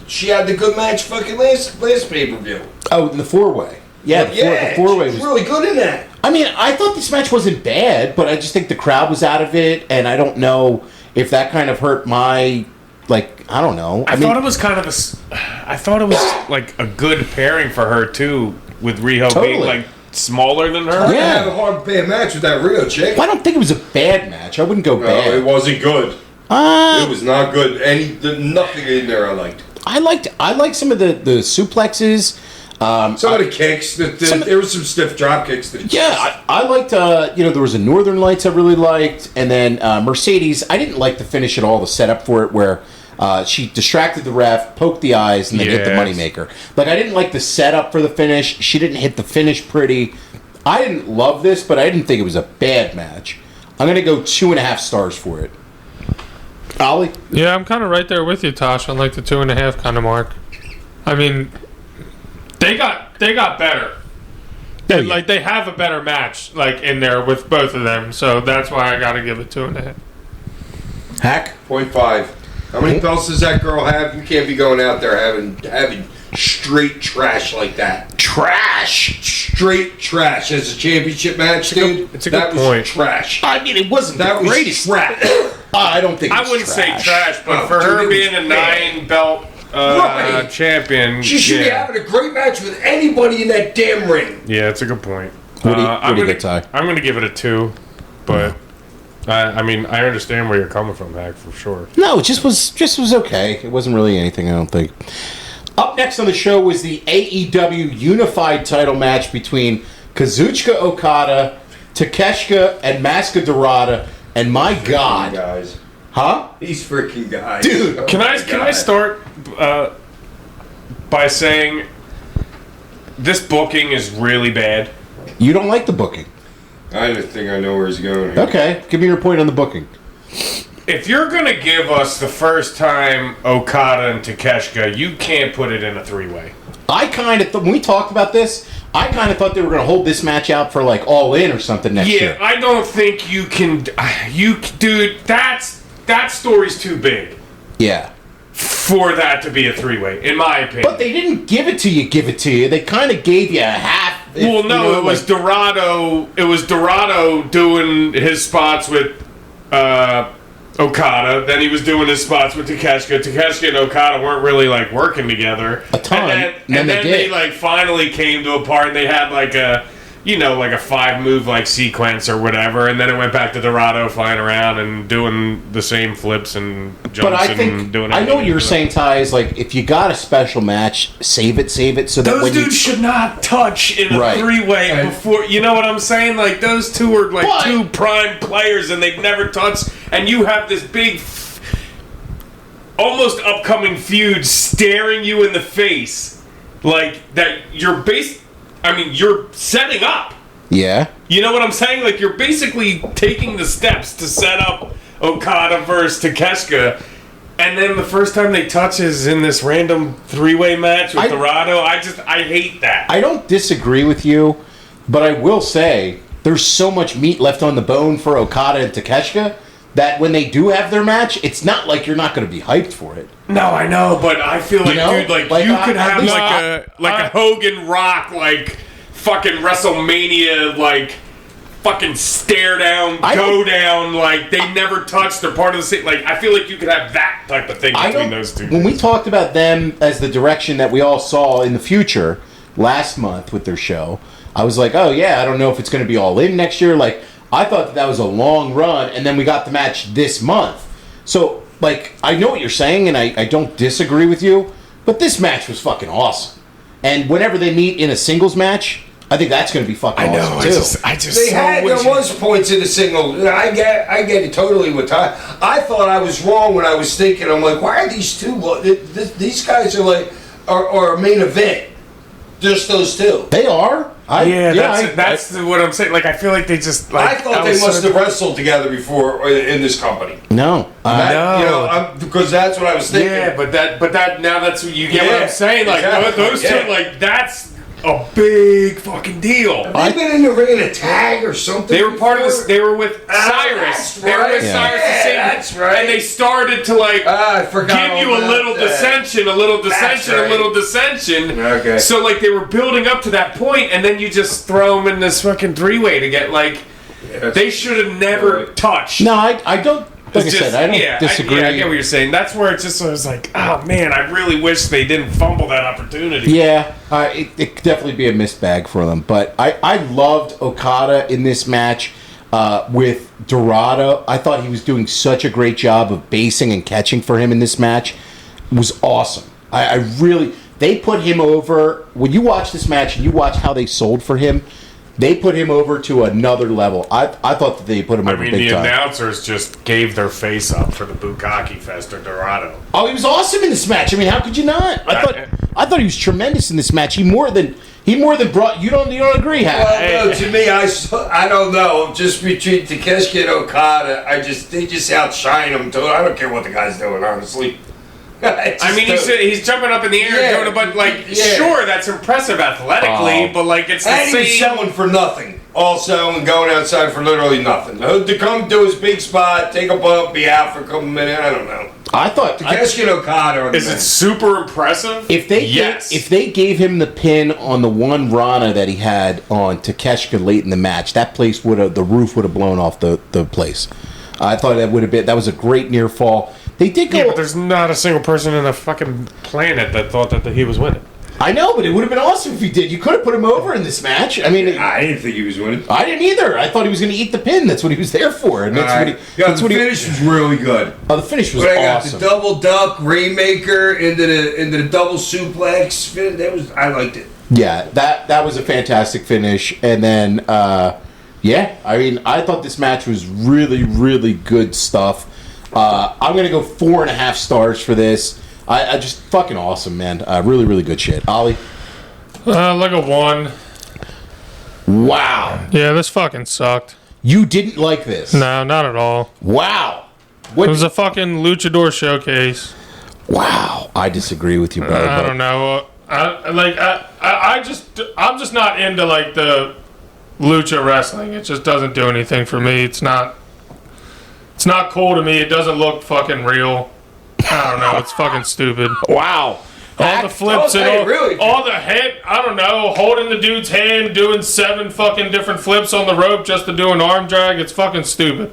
she had the good match fucking last pay per view. Oh, the 4-way. Yeah, the She 4-way was was. really good in that. I mean, I thought this match wasn't bad, but I just think the crowd was out of it, and I don't know if that kind of hurt my. I don't know. I thought it was kind of I thought it was like a good pairing for her too, with Riho being Totally. smaller than her. I Yeah. have a hard bad match with that Rio chick. Well, I don't think it was a bad match. I wouldn't go No, it bad. wasn't good. It was not good. Nothing in there I liked. I liked some of the suplexes. Some of the kicks. There was some stiff drop kicks. Yeah, I liked, there was a Northern Lights I really liked, and then Mercedes, I didn't like the finish at all, the setup for it, where she distracted the ref, poked the eyes, and then hit the Yes. moneymaker. I didn't like the setup for the finish. She didn't hit the finish pretty. I didn't love this, but I didn't think it was a bad match. I'm going to go 2.5 stars for it. Ollie? Yeah, I'm kind of right there with you, Tosh, on like the 2.5 kind of mark. I mean, they got better. Oh, yeah. They have a better match in there with both of them, so that's why I got to give it 2.5. Hack? 0.5. How many belts does that girl have? You can't be going out there having straight trash like that. Trash! Straight trash as a championship match, dude. It's a good that was point. trash. I mean, it wasn't That the was greatest. trash. I don't think I it's wouldn't trash. say trash, but Oh, for dude, her it was being a bad. 9-belt Right. champion, She should be yeah. having a great match with anybody in that damn ring. Yeah, it's a good point. What do you I'm get, Ty? I'm going to give it a 2, but I mean, I understand where you're coming from, Hack, for sure. No, it just was okay. It wasn't really anything, I don't think. Up next on the show was the AEW Unified title match between Kazuchika Okada, Takeshita, and Masuka Dorada. And my God, Guys. huh? These freaking guys. Dude. Oh Can my I God. start by saying this booking is really bad? You don't like the booking. I don't think I know where he's going here. Okay, give me your point on the booking. If you're going to give us the first time Okada and Takeshita, you can't put it in a 3-way. I kind of when we talked about this, I kind of thought they were going to hold this match out for All In or something next Yeah, year. I don't think you can. Dude, that story's too big Yeah. for that to be a 3-way, in my opinion. But they didn't give it to you. They kind of gave you a half. Well, no, it was Dorado. It was Dorado doing his spots with Okada. Then he was doing his spots with Takeshita. Takeshita and Okada weren't really working together A ton, And and then then they did. they finally came to a part. And they had a like a 5-move like sequence or whatever, and then it went back to Dorado flying around and doing the same flips and jumps. But I and think doing I know what everything. you're saying, Ty. Is like if you got a special match, save it so that Those when dudes should not touch in a Right. 3-way before. You know what I'm saying? Like those two are like But- two prime players, and they've never touched. And you have this big, almost upcoming feud staring you in the face, like that. You're setting up. yeah. You know what I'm saying? Like you're basically taking the steps to set up Okada versus Takeshita. And then the first time they touch is in this random 3-way match with Dorado. I hate that. I don't disagree with you, but I will say there's so much meat left on the bone for Okada and Takeshita that when they do have their match, it's not like you're not going to be hyped for it. No, I know, but I feel like, know? dude, like Like, you I- could at have least a Hogan Rock, like fucking WrestleMania, like fucking stare down, go down, like they never touched. They're part of the same. Like I feel like you could have that type of thing between those two. When we talked about them as the direction that we all saw in the future last month with their show, I was like, oh yeah, I don't know if it's going to be all in next year. Like I thought that was a long run, and then we got the match this month. So like I know what you're saying, and I don't disagree with you, but this match was fucking awesome. And whenever they meet in a singles match, I think that's going to be fucking awesome too. There was points in the single. I get it totally with Ty. I thought I was wrong when I was thinking. I'm like, why are these two? These guys are like are a main event. Just those two. They are. That's what I'm saying. Like I feel like they just. Like, I thought they must have wrestled together before in this company. No. Because that's what I was thinking. Yeah, but that now that's what you get what I'm saying. Like exactly. those two, like that's a big fucking deal. Have they been in the ring in a tag or something? They were part of this. They were with that's Cyrus. They were with right. Cyrus the Yeah, same. that's right. And they started to like I forgot give you all a little about that. dissension, a little dissension, right. a little dissension. Okay. So like they were building up to that point, and then you just throw them in this fucking 3-way to get like. They should have never touched. No, I don't. Like I said, I don't disagree. I get what you're saying. That's where it just was like, oh man, I really wish they didn't fumble that opportunity. Yeah, it could definitely be a missed bag for them. But I loved Okada in this match with Dorado. I thought he was doing such a great job of basing and catching for him in this match. It was awesome. I really... They put him over... When you watch this match and you watch how they sold for him, they put him over to another level. I thought that they put him over big the time. announcers just gave their face up for the Bukkake Fest or Dorado. Oh, he was awesome in this match. I mean, how could you not? I thought he was tremendous in this match. He more than brought. You don't agree, Hal? Well, no, to me, I don't know. Just between Takeshita and Okada, they just outshine him. I don't care what the guy's doing, honestly. I mean, he's jumping up in the air and doing a bunch. Sure, that's impressive athletically, but like it's the and same. he's selling for nothing. Also, and going outside for literally nothing. To come to his big spot, take a bump, be out for a couple minutes. I don't know. I thought Takeshita and Okada are the Is it men. super impressive? if they gave him the pin on the one Rana that he had on Takeshita late in the match, the roof would have blown off the place. I thought that was a great near fall. They did go. Yeah, but there's not a single person in the fucking planet that thought that he was winning. I know, but it would have been awesome if he did. You could have put him over in this match. I mean, I didn't think he was winning. I didn't either. I thought he was going to eat the pin. That's what he was there for, and The finish was really good. Oh, the finish was But I got awesome. the double duck rainmaker into the double suplex. I liked it. Yeah, that was a fantastic finish. And then, I mean, I thought this match was really, really good stuff. I'm going to go 4.5 stars for this. I just fucking awesome, man. Really, really good shit. Ollie? Like a 1. Wow. Yeah, this fucking sucked. You didn't like this? No, not at all. Wow. It was a fucking luchador showcase. Wow. I disagree with you, brother. I don't know. I'm just not into like the lucha wrestling. It just doesn't do anything for me. It's not cool to me. It doesn't look fucking real. I don't know. It's fucking stupid. Wow. All the flips and really? all the head. I don't know. Holding the dude's hand, doing 7 fucking different flips on the rope just to do an arm drag. It's fucking stupid.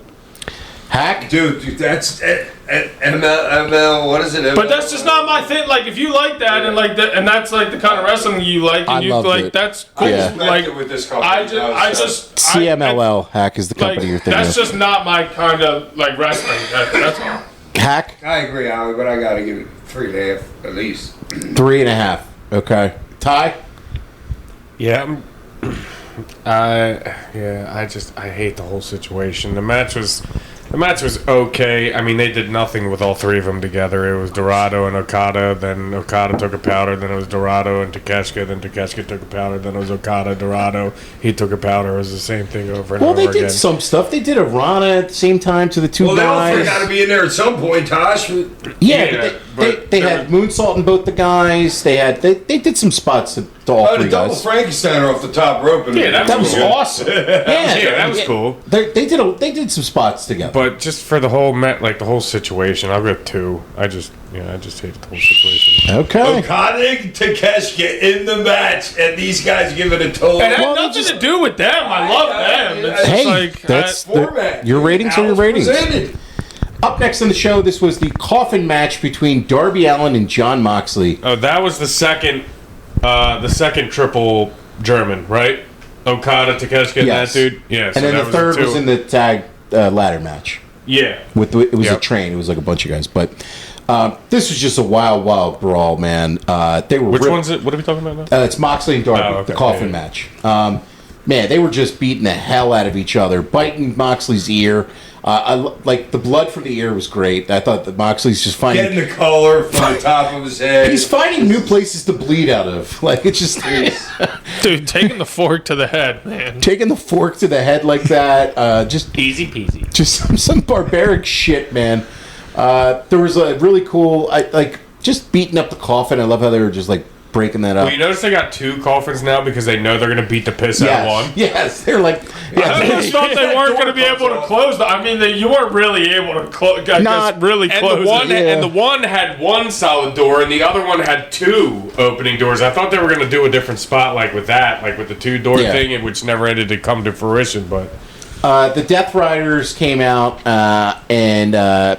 Hack? Dude, that's ML. What is it? But that's just not my thing. Like, if you like that and like that, and that's like the kind of wrestling you like, and I you loved like, it. that's cool. Yeah. Like, with this company. I just CMLL Hack is the company you're thinking that's of. just not my kind of like wrestling. That's all. Hack? I agree, Howie, but I gotta give it 3.5 at least. 3.5. Okay. Ty? Yeah, I hate the whole situation. The match was okay. I mean, they did nothing with all three of them together. It was Dorado and Okada. Then Okada took a powder. Then it was Dorado and Takeshita. Then Takeshita took a powder. Then it was Okada, Dorado. He took a powder. It was the same thing over and Well, over they again. did some stuff. They did a Rana at the same time to the two Well, they all three guys. got to be in there at some point, Tosh. Yeah, but they had moonsault in both the guys. They did some spots to all Oh, three the double guys. Frankensteiner off the top rope. Yeah, That was good. awesome. Yeah, that was cool. They did some spots together. But just for the whole the whole situation, I'll go 2. I just hate the whole situation. Okay. Okada and Takeshita in the match, and these guys give it a total. It had Well, nothing to do with them. I love them. It's Hey, just like that's format. your ratings are your How it's ratings. presented. Up next on the show, this was the coffin match between Darby Allin and Jon Moxley. Oh, that was the second triple German, right? Okada, Takeshita, and Yes. that dude. Yeah. And then the third was in the tag ladder match. Yeah. It was a Yep. train. It was like a bunch of guys. But this was just a wild brawl, man. They were Which one's it? What are we talking about now? It's Moxley and Darby, Oh, okay. the coffin Yeah. match. Man, they were just beating the hell out of each other, biting Moxley's ear. Like the blood from the ear was great. I thought that Moxley's just finding. Getting the color from the top of his head. He's finding new places to bleed out of. Like it's just dude, taking the fork to the head, man. taking the fork to the head like that. Just Easy peasy. just some barbaric shit, man. There was a really cool, just beating up the coffin. I love how they were just like breaking that up. Well, you notice they got 2 coffins now because they know they're going to beat the piss out of one. Yes, they're like, I just thought they weren't going to be able to close. I mean, you weren't really able to close. Not really And close. the one Yeah. and the one had 1 solid door, and the other one had 2 opening doors. I thought they were going to do a different spot, like with that, like with the 2-door Yeah. thing, which never ended to come to fruition. But the Death Riders came out, and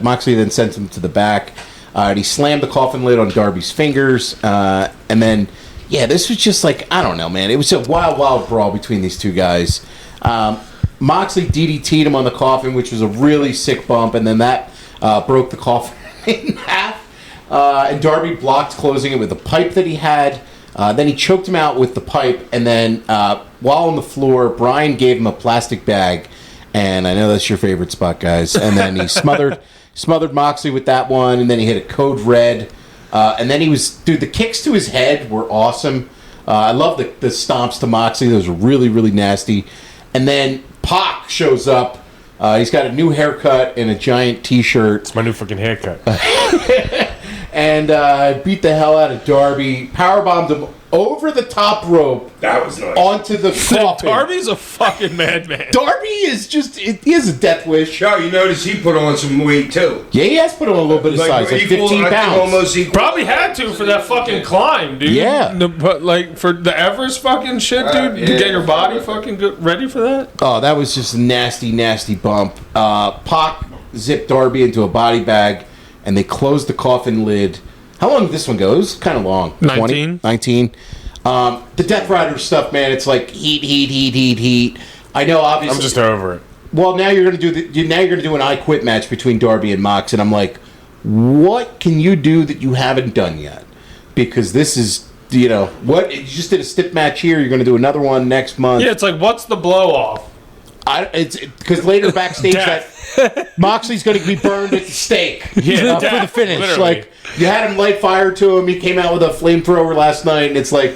Moxley then sent him to the back. And he slammed the coffin lid on Darby's fingers, and then, yeah, this was just like, I don't know, man. It was a wild brawl between these two guys. Moxley DDT'd him on the coffin, which was a really sick bump, and then that broke the coffin in half. And Darby blocked closing it with the pipe that he had. Then he choked him out with the pipe, and then while on the floor, Brian gave him a plastic bag, and I know that's your favorite spot, guys. And then he smothered Moxley with that one, and then he hit a code red, and then the kicks to his head were awesome. I love the stomps to Moxley; those were really nasty. And then Pac shows up. He's got a new haircut and a giant T-shirt. it's my new fucking haircut. And beat the hell out of Darby. Powerbombed him over the top rope That was nice. onto the coffin. Darby's a fucking madman. Darby is he has a death wish. Yo, you notice he put on some weight too. Yeah, he has put on a little bit of size, like equal- 15 I think pounds. almost equal. Probably had to for that fucking climb, dude. Yeah. But like for the Everest fucking shit, dude, yeah. to get your body fucking ready for that. Oh, that was just a nasty bump. Pac zipped Darby into a body bag, and they closed the coffin lid. How long did this one go? It was kind of long. 19. 19. The Death Rider stuff, man, it's like heat. I know, obviously. I'm just over it. Well, now you're gonna do an I Quit match between Darby and Mox, and I'm like, what can you do that you haven't done yet? Because this is, what you just did a stiff match here. You're gonna do another one next month. Yeah, it's like, what's the blow off? It's because later backstage that Moxley's going to be burned at the stake. Yeah, for the finish. literally. Like you had him light fire to him. He came out with a flamethrower last night, and it's like,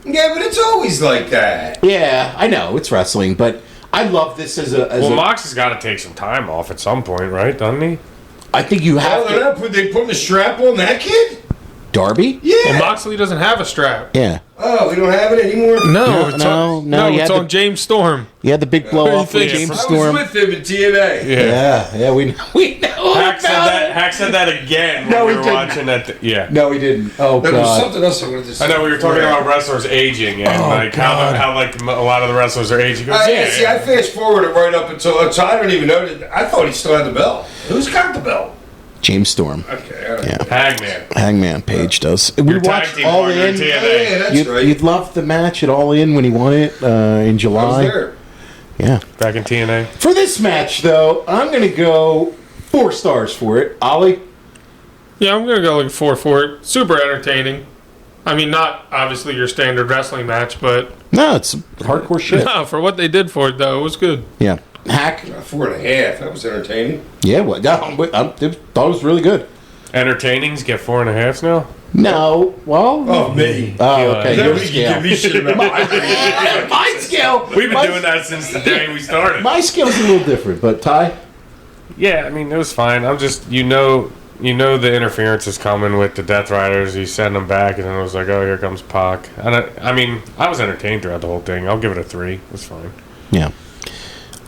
Yeah, but it's always like that. yeah, I know it's wrestling, but I love this as a. Mox has got to take some time off at some point, right? Doesn't he? I think you have They putting a strap on that kid? Darby? Yeah. Well, Moxley doesn't have a strap. Yeah. Oh, we don't have it anymore? No, No, you it's had on James Storm. You had the big blow off with Yeah, James I was Storm. with him in TNA. Yeah, we know Hack said about that. it. Hack said that again No, when he we were didn't. watching that. Yeah. No, he didn't. Oh, There was God. something else I wanted to say. I know we were talking about wrestlers aging and like how like a lot of the wrestlers are aging. He goes, See, I fast forwarded right up until so I don't even know that. I thought he still had the belt. Who's got the belt? James Storm. Okay, all right. Yeah. Hangman. Hangman Page does. We Your tag watched team All partner In. in Oh, TNA. yeah, that's You'd, right. you'd love the match at All In when he won it in I was July. there. Yeah. Back in TNA. For this match, though, I'm going to go 4 stars for it. Ollie? Yeah, I'm going to go like 4 for it. Super entertaining. I mean, not obviously your standard wrestling match, but No, it's hardcore shit. no, for what they did for it, though, it was good. Yeah. Hack? 4.5. That was entertaining. Yeah, well, I thought it was really good. Entertainings get 4.5 now. No, well... Oh, me. Oh, okay. Your Nobody scale. can give me shit about my My scale. We've been my, doing that since the day we started. My scale's a little different, but Ty? Yeah, I mean it was fine. I'm just you know the interference is coming with the Death Riders. He sent them back, and then it was like, oh, here comes Pac. And I mean, I was entertained throughout the whole thing. I'll give it a 3. It's fine. Yeah.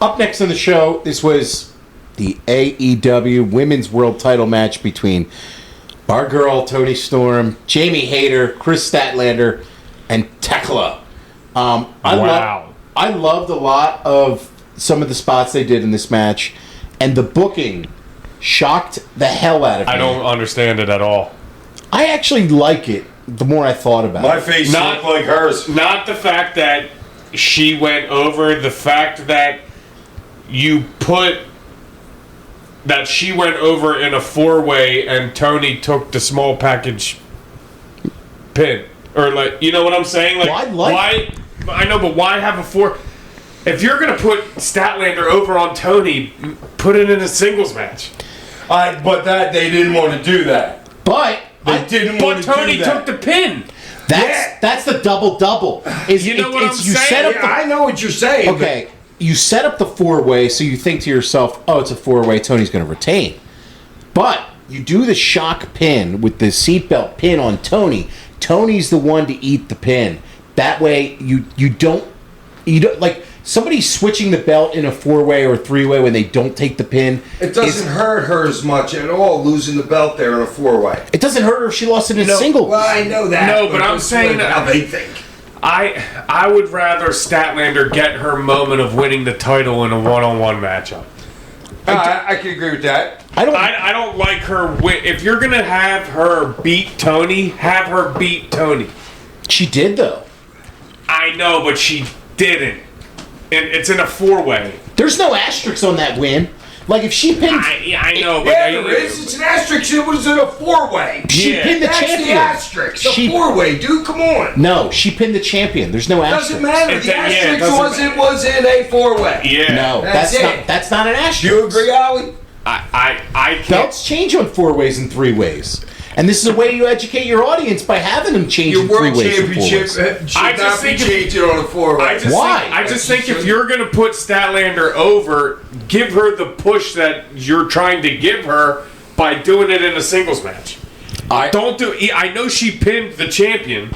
Up next on the show, this was the AEW Women's World Title match between our girl Toni Storm, Jamie Hayter, Chris Statlander, and Tekla. I loved a lot of some of the spots they did in this match, and the booking shocked the hell out of me. I don't understand it at all. I actually like it the more I thought about My it. face Not- looked like hers. Not the fact that she went over, the fact that you put that she went over in a 4-way and Tony took the small package pin. Or like, you know what I'm saying? Like, Well, I why? I know, but why have a 4? If you're gonna put Statlander over on Tony, put it in a singles match. But that they didn't want to do that. But They didn't But want to Tony do that. took the pin. that's the double. Is You know what I'm you saying? set up Yeah, the I know what you're saying. Okay, you set up the 4-way, so you think to yourself, oh, it's a 4-way, Tony's going to retain. But you do the shock pin with the seatbelt pin on Tony. Tony's the one to eat the pin. That way, you don't like somebody switching the belt in a 4-way or a 3-way when they don't take the pin. It doesn't hurt her as much at all losing the belt there in a 4-way. It doesn't hurt her if she lost it in a single. Well, I know that. No, but I'm that's saying like how they think. I would rather Statlander get her moment of winning the title in a one-on-one matchup. I can agree with that. I don't. I don't like her win. If you're gonna have her beat Tony, have her beat Tony. She did though. I know, but she didn't. And it's in a 4-way. There's no asterisks on that win. Like if she pinned, I know, but Yeah, there is. It's an asterisk. It was in a 4-way. she Yeah. pinned the That's champion. the asterisk. A She- 4-way, dude. Come on. No, she pinned the champion. There's no asterisk. Doesn't matter. It- The yeah, it asterisk doesn't was matter. it was in a 4-way. Yeah. No, That's that's it. not. That's not an Do asterisk. you agree, Ollie? I can't. Belts change on 4-ways and 3-ways, and this is a way you educate your audience by having them change Your in world 3-ways and championship 4-ways. I should just not be think if- changing on a 4-way. Why? I just think if you're going to put Statlander over, give her the push that you're trying to give her by doing it in a singles match. Don't do. I know she pinned the champion,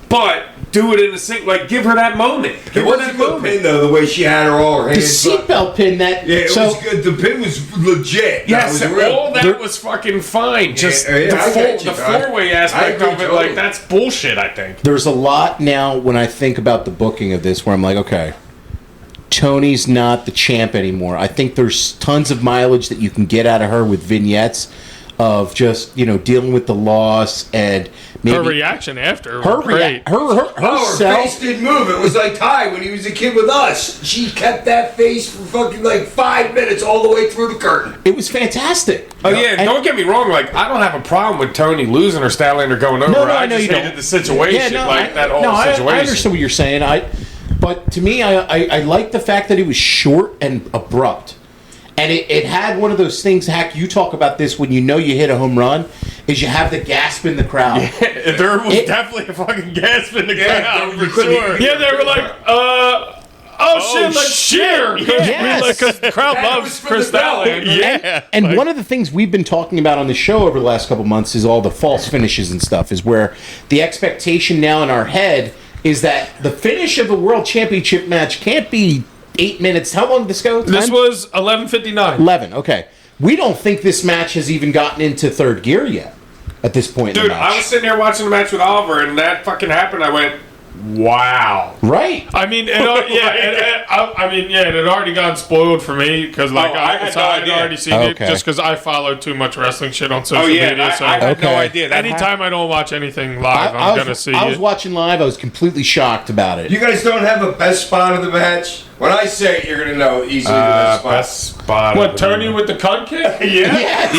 but do it in a single. Like, give her that moment. Give It her was a that good moment. pin though, the way she had her all her The hands. up. seatbelt pin that. Yeah, it so was good. The pin was legit. Yes, that was real. all that was fucking fine. Just yeah, the, I get you, the I- 4-way I aspect agree of it, totally. like that's bullshit. I think. there's a lot now when I think about the booking of this, where I'm like, okay, Tony's not the champ anymore. I think there's tons of mileage that you can get out of her with vignettes of just dealing with the loss and maybe Her reaction after her was great. Oh, her herself. face didn't move. It was like Ty when he was a kid with us. She kept that face for fucking like 5 minutes all the way through the curtain. It was fantastic. Oh yeah, And- don't get me wrong. Like I don't have a problem with Tony losing or Statlander going over. No, I know just you hated don't. the situation, that whole I situation. understand what you're saying. But to me, I like the fact that it was short and abrupt. And it had one of those things, Hack, you talk about this when you know you hit a home run, is you have the gasp in the crowd. There was It- definitely a fucking gasp in the crowd you for couldn't sure. even- Yeah, they were like, shit, let's cheer. Yes. Because the crowd That was loves for Chris the belt. Statlander. Yeah. And one of the things we've been talking about on the show over the last couple months is all the false finishes and stuff, is where the expectation now in our head is that the finish of a world championship match can't be 8 minutes. How long did this go? This Time? was 11:59. 11, okay. We don't think this match has even gotten into third gear yet at this point in Dude, the match. I was sitting there watching the match with Oliver, and that fucking happened. I went, wow. Right. I mean, it had already gotten spoiled for me because, like, I had no I'd idea. already seen Okay. it just because I follow too much wrestling shit on social Oh, yeah. media. I So had no Okay. idea. That anytime I don't watch anything live, I I'm gonna was, see I was it. watching live. I was completely shocked about it. You guys don't have a best spot of the match? When I say it, you're going to know easily the best spot. Best spot. What, of the- Tony with the cunt kick? Yes.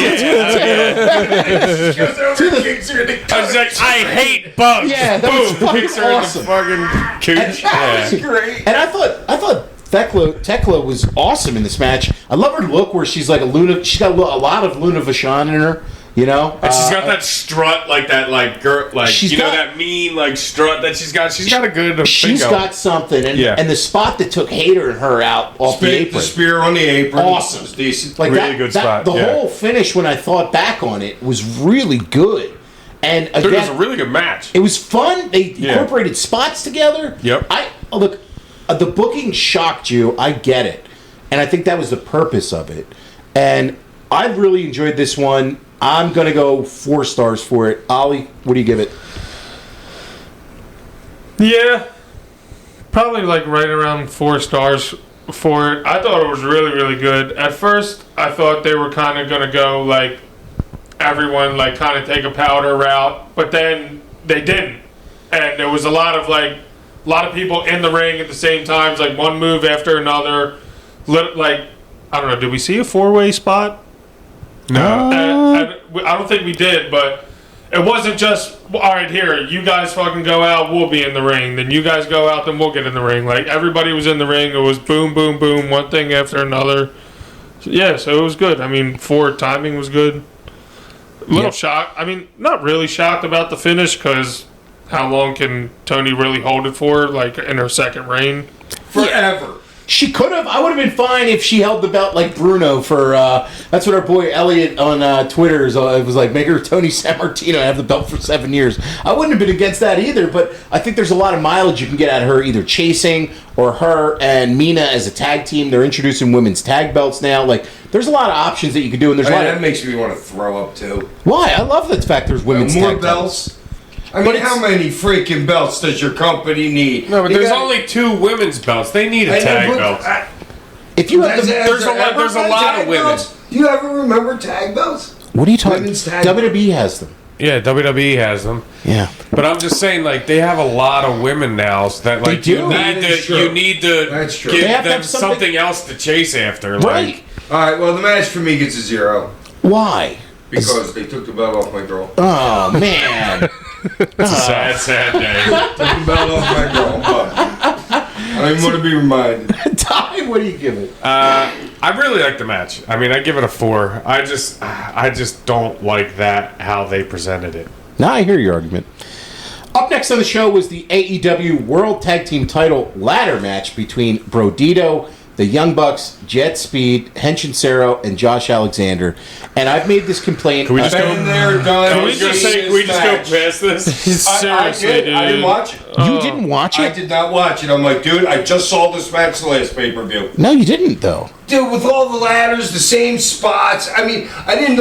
I was like, I hate bugs. Yeah, that was fucking Kicks her in awesome. the fucking cooch. That was great. And I thought Thekla was awesome in this match. I love her look where she's like a Luna. She's got a lot of Luna Vachon in her. You know, And she's got that strut, like that, like girl, like She's you know got- that mean, like strut that she's got. She's got a good. she's thing got something, and, Yeah. and the spot that took Hater and her out off the The apron, spear on the apron. Awesome. Was decent. like Really that, good that- spot, The yeah. whole finish, when I thought back on it, was really good. And Dude, it was a again, really good match. it was fun. They Yeah. incorporated spots together. Yep. Look, the booking shocked you. I get it, and I think that was the purpose of it. And I really enjoyed this one. I'm gonna go 4 stars for it. Ollie, what do you give it? Yeah, probably like right around 4 stars for it. I thought it was really, really good. At first, I thought they were kind of gonna go like everyone like kind of take a powder route, but then they didn't, and there was a lot of people in the ring at the same times, like one move after another. Like, I don't know, did we see a 4-way spot? No. I don't think we did, but it wasn't just, all right, here, you guys fucking go out, we'll be in the ring. Then you guys go out, then we'll get in the ring. Like, everybody was in the ring. It was boom, boom, boom, one thing after another. Yeah, so it was good. I mean, timing was good. A little shocked. I mean, not really shocked about the finish because how long can Tony really hold it for, like, in her second reign? Forever. She could have. I would have been fine if she held the belt like Bruno for. That's what our boy Elliot on Twitter is. It was like, make her Tony Sammartino have the belt for 7 years. I wouldn't have been against that either. But I think there's a lot of mileage you can get out of her, either chasing or her and Mina as a tag team. They're introducing women's tag belts now. Like, there's a lot of options that you can do. And there's a lot that of, makes me want to throw up too. why I love the fact there's women's More tag belts. I But mean, it's- how many freaking belts does your company need? No, but You there's gotta- only 2 women's belts. They need a I know, tag but- belt. If you have Has- the, has there's there a lot- ever there's a been lot of tag women. belts? Do you ever remember tag belts? what are you talking? Women's tag WWE has them. Yeah, WWE has them. Yeah. But I'm just saying, like, they have a lot of women now, so that like do. you That need is to true. you need to That's true. give They have to them have something- something else to chase after. Right. Like, All right, well, the match for me gets a 0 Why? because they took the belt off my girl. Oh man. it's a sad, sad day. Took the belt off my girl. I don't even want to be reminded. Ty, what do you give it? I really like the match. I mean, I give it a 4. I just don't like that how they presented it. Now I hear your argument. Up next on the show was the AEW World Tag Team Title ladder match between Brodito, the Young Bucks, Jet Speed, Henshin Cero, and Josh Alexander. And I've made this complaint. Can we just Been there, done. I was gonna say, can we just go past this? Seriously, I didn't dude. watch it. You didn't watch I it? did not watch it. I'm like, dude, I just saw this match the last pay-per-view. No, you didn't though. Dude, with all the ladders, the same spots. I mean, I didn't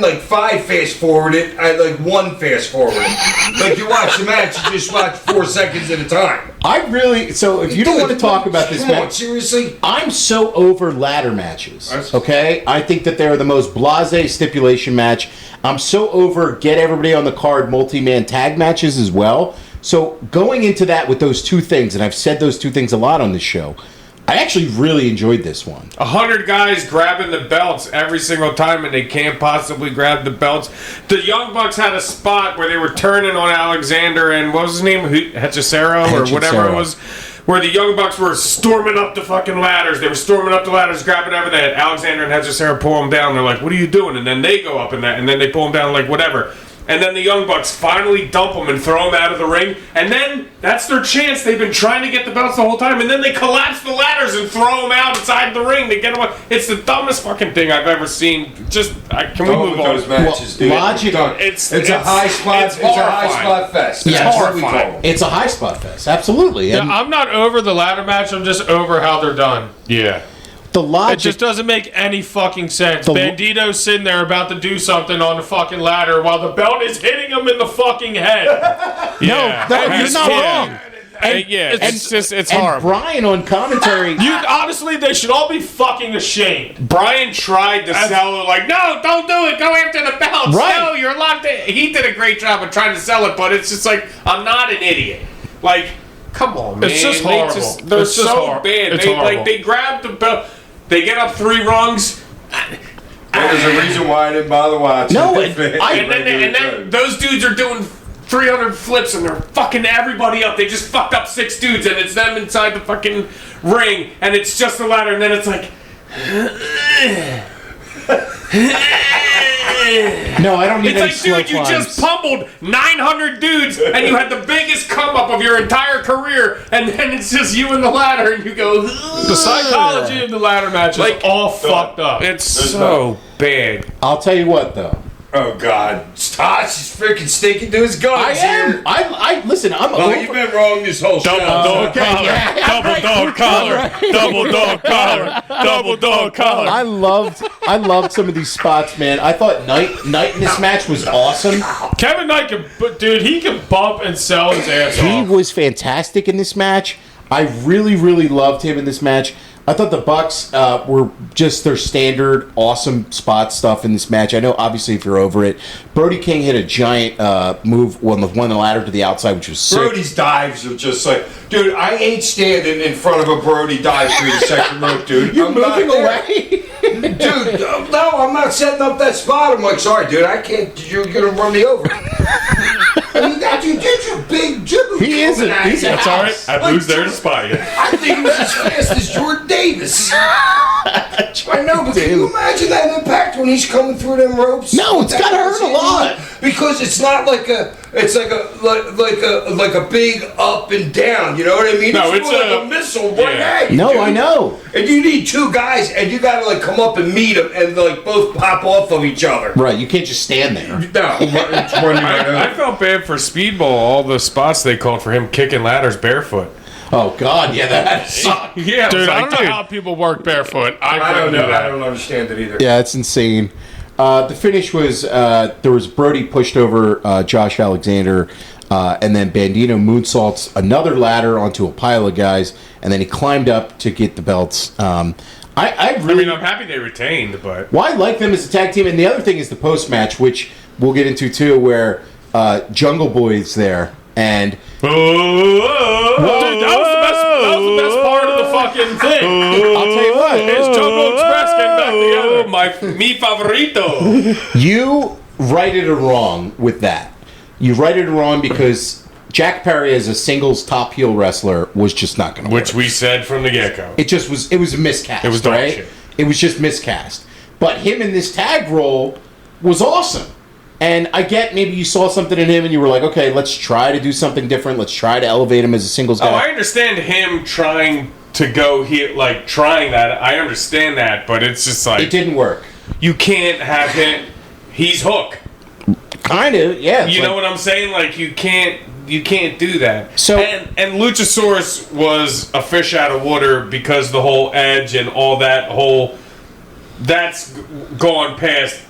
like 5 fast forward it. I like 1 fast forward it. Like you watch the match, you just watch 4 seconds at a time. I really. So if you don't Dude, want to talk about this come on, match, seriously. I'm so over ladder matches. That's- Okay, I think that they're the most blasé stipulation match. I'm so over get everybody on the card multi-man tag matches as well. So going into that with those 2 things, and I've said those 2 things a lot on this show, I actually really enjoyed this one. 100 guys grabbing the belts every single time, and they can't possibly grab the belts. The Young Bucks had a spot where they were turning on Alexander and what was his name, Hechicero or whatever it was, where the Young Bucks were storming up the fucking ladders. They were storming up the ladders, grabbing everything. Alexander and Hechicero pull them down. They're like, "What are you doing?" And then they go up in that, and then they pull them down like whatever. And then the Young Bucks finally dump them and throw them out of the ring. And then that's their chance. They've been trying to get the belts the whole time. And then they collapse the ladders and throw them outside the ring to get them. It's the dumbest fucking thing I've ever seen. Just, can we move on? Those matches, dude. Logic. It's a high spot. It's a high spot fest. Yeah, That's it's what we call horrifying. it. It's a high spot fest. Absolutely. Yeah, And I'm not over the ladder match. I'm just over how they're done. Yeah. the It logic. just doesn't make any fucking sense. The- Bandito's sitting there about to do something on the fucking ladder while the belt is hitting him in the fucking head. Yeah. no, you're It's- not yeah. wrong. And, Yeah, it's just, it's and horrible. Brian on commentary. Honestly, they should all be fucking ashamed. Brian tried to sell it like, no, don't do it. Go after the belts. Right. No, you're locked in. He did a great job of trying to sell it, but it's just like, I'm not an idiot. Like, come on, man. It's just They horrible. they're It's just so hor- bad. it's They horrible. they grab the belt. They get up 3 rungs. There's a reason why I didn't bother watching. No, it. And then those dudes are doing 300 flips and they're fucking everybody up. They just fucked up 6 dudes and it's them inside the fucking ring and it's just the ladder and then it's like. No, I don't need It's any like, slow dude, you climbs. just pummeled 900 dudes and you had the biggest come up of your entire career and then it's just you and the ladder and you go. The psychology of the ladder match is Like, all fucked up. It's so bad. I'll tell you what, though. Oh God, Tosh is freaking sticking to his guns. I am. Here. I listen. I'm Well, over. you've been wrong this whole show. Dog okay, yeah. double dog collar, double dog collar, double dog collar. I loved some of these spots, man. I thought Knight in this match was awesome. Kevin Knight he can bump and sell his ass He off. was fantastic in this match. I really, really loved him in this match. I thought the Bucks were just their standard awesome spot stuff in this match. I know, obviously, if you're over it, Brody King hit a giant move on the ladder to the outside, which was sick. Brody's dives are just like, dude, I ain't standing in front of a Brody dive through the second rope, dude. You're I'm moving not there. away. Dude, no, I'm not setting up that spot. I'm like, sorry, dude, I can't. You're gonna run me over. I mean, that you did your big jibber. He isn't. He's That's all right. I lose their spot. I think he was as fast as Jordan Davis. I know, but can you imagine that impact when he's coming through them ropes? No, it's gotta hurt a lot. Because it's not like it's like a big up and down. You know what I mean? No, it's it's more like a- a missile right yeah. at you. No, dude. I know. And you need 2 guys, and you gotta like come up and meet them, and like both pop off of each other. Right, you can't just stand there. No, it's running right I over. felt bad for Speedball, all the spots they called for him kicking ladders barefoot. Oh God, yeah, that sucked. Yeah, Dude, I don't know how people work barefoot. I I couldn't don't do know. I that. don't understand it either. Yeah, it's insane. The finish was there was Brody pushed over Josh Alexander, and then Bandito moonsaults another ladder onto a pile of guys, and then he climbed up to get the belts. I really, I'm happy they retained, but well, I like them as a tag team. And the other thing is the post match, which we'll get into too, where Jungle Boy's there and. Dude, that was the best part of the fucking thing. I'll tell you what, It's Jungle Express getting back together. mi favorito. you righted it wrong with that. You righted it wrong because Jack Perry as a singles top heel wrestler was just not going to work. Which we said from the get-go. It just was. It was a miscast. It was dog right? shit. It was just miscast. But him in this tag role was awesome. And I get maybe you saw something in him and you were like, okay, let's try to do something different. Let's try to elevate him as a singles guy. Oh, I understand him trying to go here, like trying that. I understand that, but it's just like it didn't work. you can't have him. He's Hook. Kind of, yeah. You know what I'm saying? Like you can't do that. So- and Luchasaurus was a fish out of water because the whole edge and all that's gone past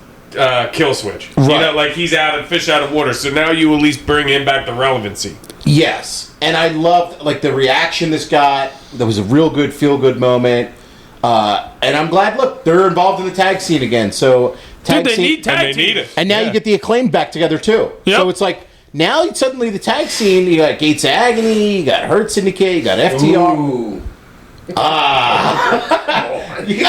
kill switch. You Right. know, like he's out of fish out of water. So now you at least bring him back to relevancy. Yes. And I loved like the reaction this got. There was a real good feel good moment. And I'm glad. Look, they're involved in the tag scene again. So tag Dude, they scene, need tag And they need teams. it. and now you get the Acclaimed back together too. Yep. So it's like now suddenly the tag scene. You got Gates of Agony. You got Hurt Syndicate. You got FTR. Ooh. You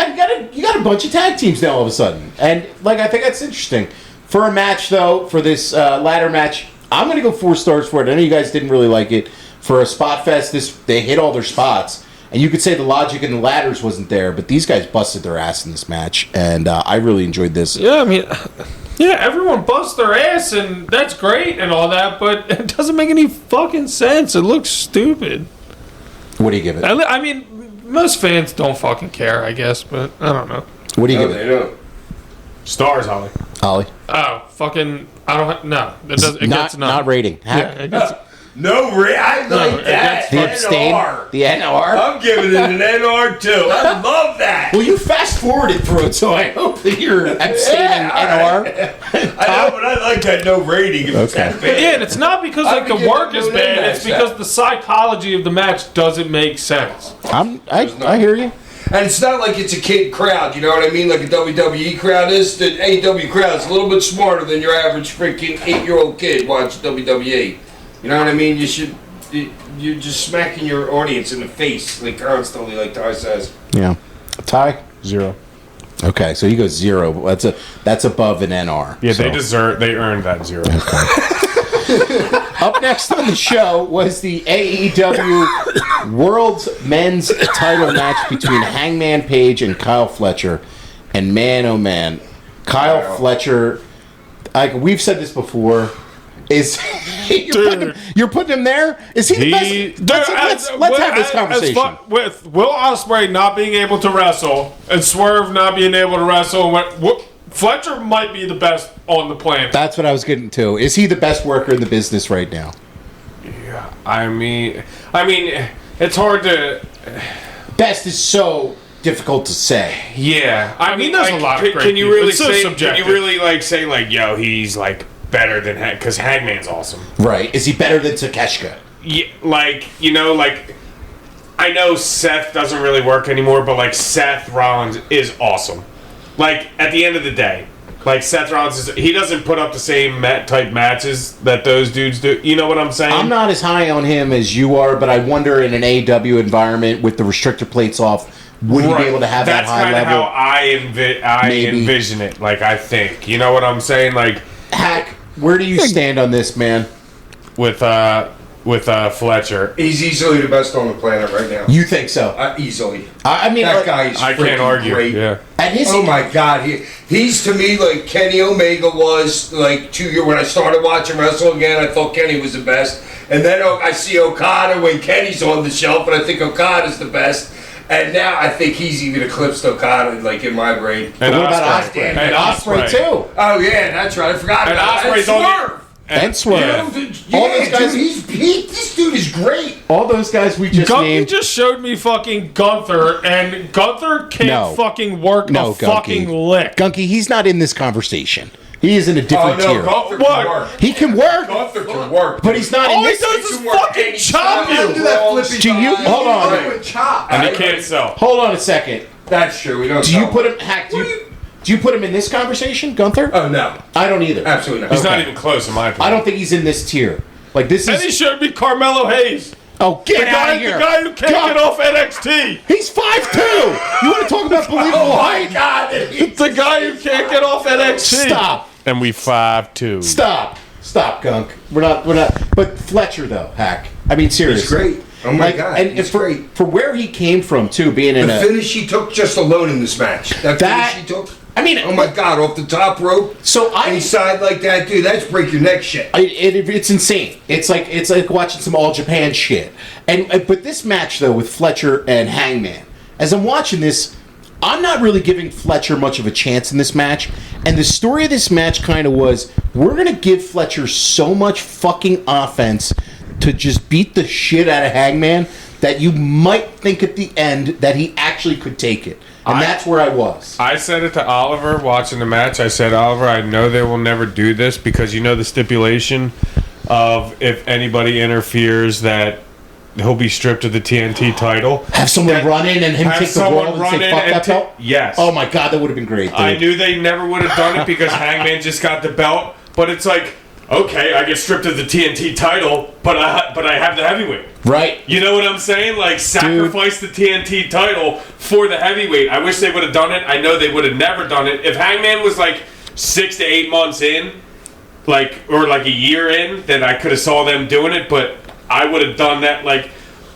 got a bunch of tag teams now all of a sudden, and like I think that's interesting for a match though. For this ladder match, I'm gonna go 4 stars for it. I know you guys didn't really like it for a spot fest. They hit all their spots, and you could say the logic in the ladders wasn't there, but these guys busted their ass in this match, and I really enjoyed this. Yeah, I mean, Yeah, everyone busts their ass, and that's great and all that, but it doesn't make any fucking sense. It looks stupid. What do you give it? I mean, most fans don't fucking care, I guess, but I don't know. What do you No, give they it? don't. Stars, Holly. Holly? Oh, fucking, I don't, no. It does, it Not, gets not rating. Yeah, it gets, No, I like that. The abstain? NR. The NR? I'm giving it an NR too. I love that. Well, you fast forwarded through it, so I hope that you're abstaining NR. I know, but I like that no rating. If it's that bad. yeah, and it's not because I like the think work it- is no, bad, no, it's no, because the psychology of the match doesn't make sense. I hear you. And it's not like it's a kid crowd, you know what I mean? Like a WWE crowd is. The AEW crowd is a little bit smarter than your average freaking 8-year-old kid watching WWE. You know what I mean? You're just smacking your audience in the face like constantly, like Ty says. Yeah. Ty? 0. Okay, so you go 0. That's above an NR. Yeah, so. they earned that 0. Up next on the show was the AEW World's Men's Title match between Hangman Page and Kyle Fletcher. And man, oh man, Kyle Fletcher, like we've said this before, is you're putting him there? Is he the best? Let's have this conversation. With Will Ospreay not being able to wrestle and Swerve not being able to wrestle, Fletcher might be the best on the planet. That's what I was getting to. Is he the best worker in the business right now? Yeah, I mean, it's hard to. Best is so difficult to say. Yeah, I mean, there's like, a lot of great can you people. really It's so say? subjective. Can you really like say like, yo, he's like better than because Hangman's awesome. Right. Is he better than Takeshita? Yeah, like like I know Seth doesn't really work anymore, but like Seth Rollins is awesome. Like at the end of the day, like Seth Rollins he doesn't put up the same type matches that those dudes do. You know what I'm saying? I'm not as high on him as you are, but I wonder in an AEW environment with the restrictor plates off, would he be able to have that high That's kind level? of how I Maybe. envision it. Like I think, you know what I'm saying? Like Hack, where do you stand on this, man? with Fletcher. He's easily the best on the planet right now. You think so? Easily. I mean, That guy is I can't freaking argue. great. Yeah. and his Oh my God, he's to me like Kenny Omega was like 2 years when I started watching wrestle again. I thought Kenny was the best, and then I see Okada when Kenny's on the shelf, and I think Okada's the best. And now I think he's even eclipsed Okada, like in my brain. And what about Ospreay. Ospreay? And Ospreay too. Oh yeah, that's right. I forgot And about Ospreay's that. on Swerve. And Swerve. Yeah, All those guys- dude, this dude is great. All those guys we just Gunky named. just showed me fucking Gunther, and Gunther can't No. fucking work No, a fucking Gunky. lick. Gunky, he's not in this conversation. He is in a Oh different no, tier. Gunther What? can work. He can work, Gunther can work, but he's not in All he this. does He is can work fucking any chop style. you. Do that flippy Do you- body. hold on. He would chop. And he can't sell. Hold on a second. That's true. We don't. Do you know. put him? Hack? Do you put him in this conversation, Gunther? Oh no, I don't either. absolutely not. He's not Okay. even close in my opinion. I don't think he's in this tier. Like this And he is. showed me Carmelo Hayes. Oh, get The out guy, of here! the guy who can't God, get off NXT. He's 5'2". You want to talk about believable Oh my height? God! The guy who can't get off NXT. Stop! And we 5'2". Stop! Gunk. We're not. But Fletcher though, Hack. I mean, seriously. It's great. Oh my God, And it's for great. for where he came from too, being in The a. finish he took just alone in this match. That That- finish he took. I mean, Oh my God! Off the top rope. So Any side like that, dude. That's break your neck shit. It's insane. It's like watching some All Japan shit. But this match though with Fletcher and Hangman, as I'm watching this, I'm not really giving Fletcher much of a chance in this match. And the story of this match kind of was, we're gonna give Fletcher so much fucking offense to just beat the shit out of Hangman that you might think at the end that he actually could take it. And that's where I was. I said it to Oliver watching the match. I said, Oliver, I know they will never do this because you know the stipulation of if anybody interferes that he'll be stripped of the TNT title. Have someone run in and him Have take the someone world and run say, in fuck and that belt? Yes. Oh my God, that would have been great, dude. I knew they never would have done it because Hangman just got the belt. But it's like, okay, I get stripped of the TNT title, but I have the heavyweight. Right. You know what I'm saying? Like, sacrifice the TNT title for the heavyweight. I wish they would have done it. I know they would have never done it. If Hangman was like 6 to 8 months in, or like a year in, then I could have saw them doing it, but I would have done that. Like,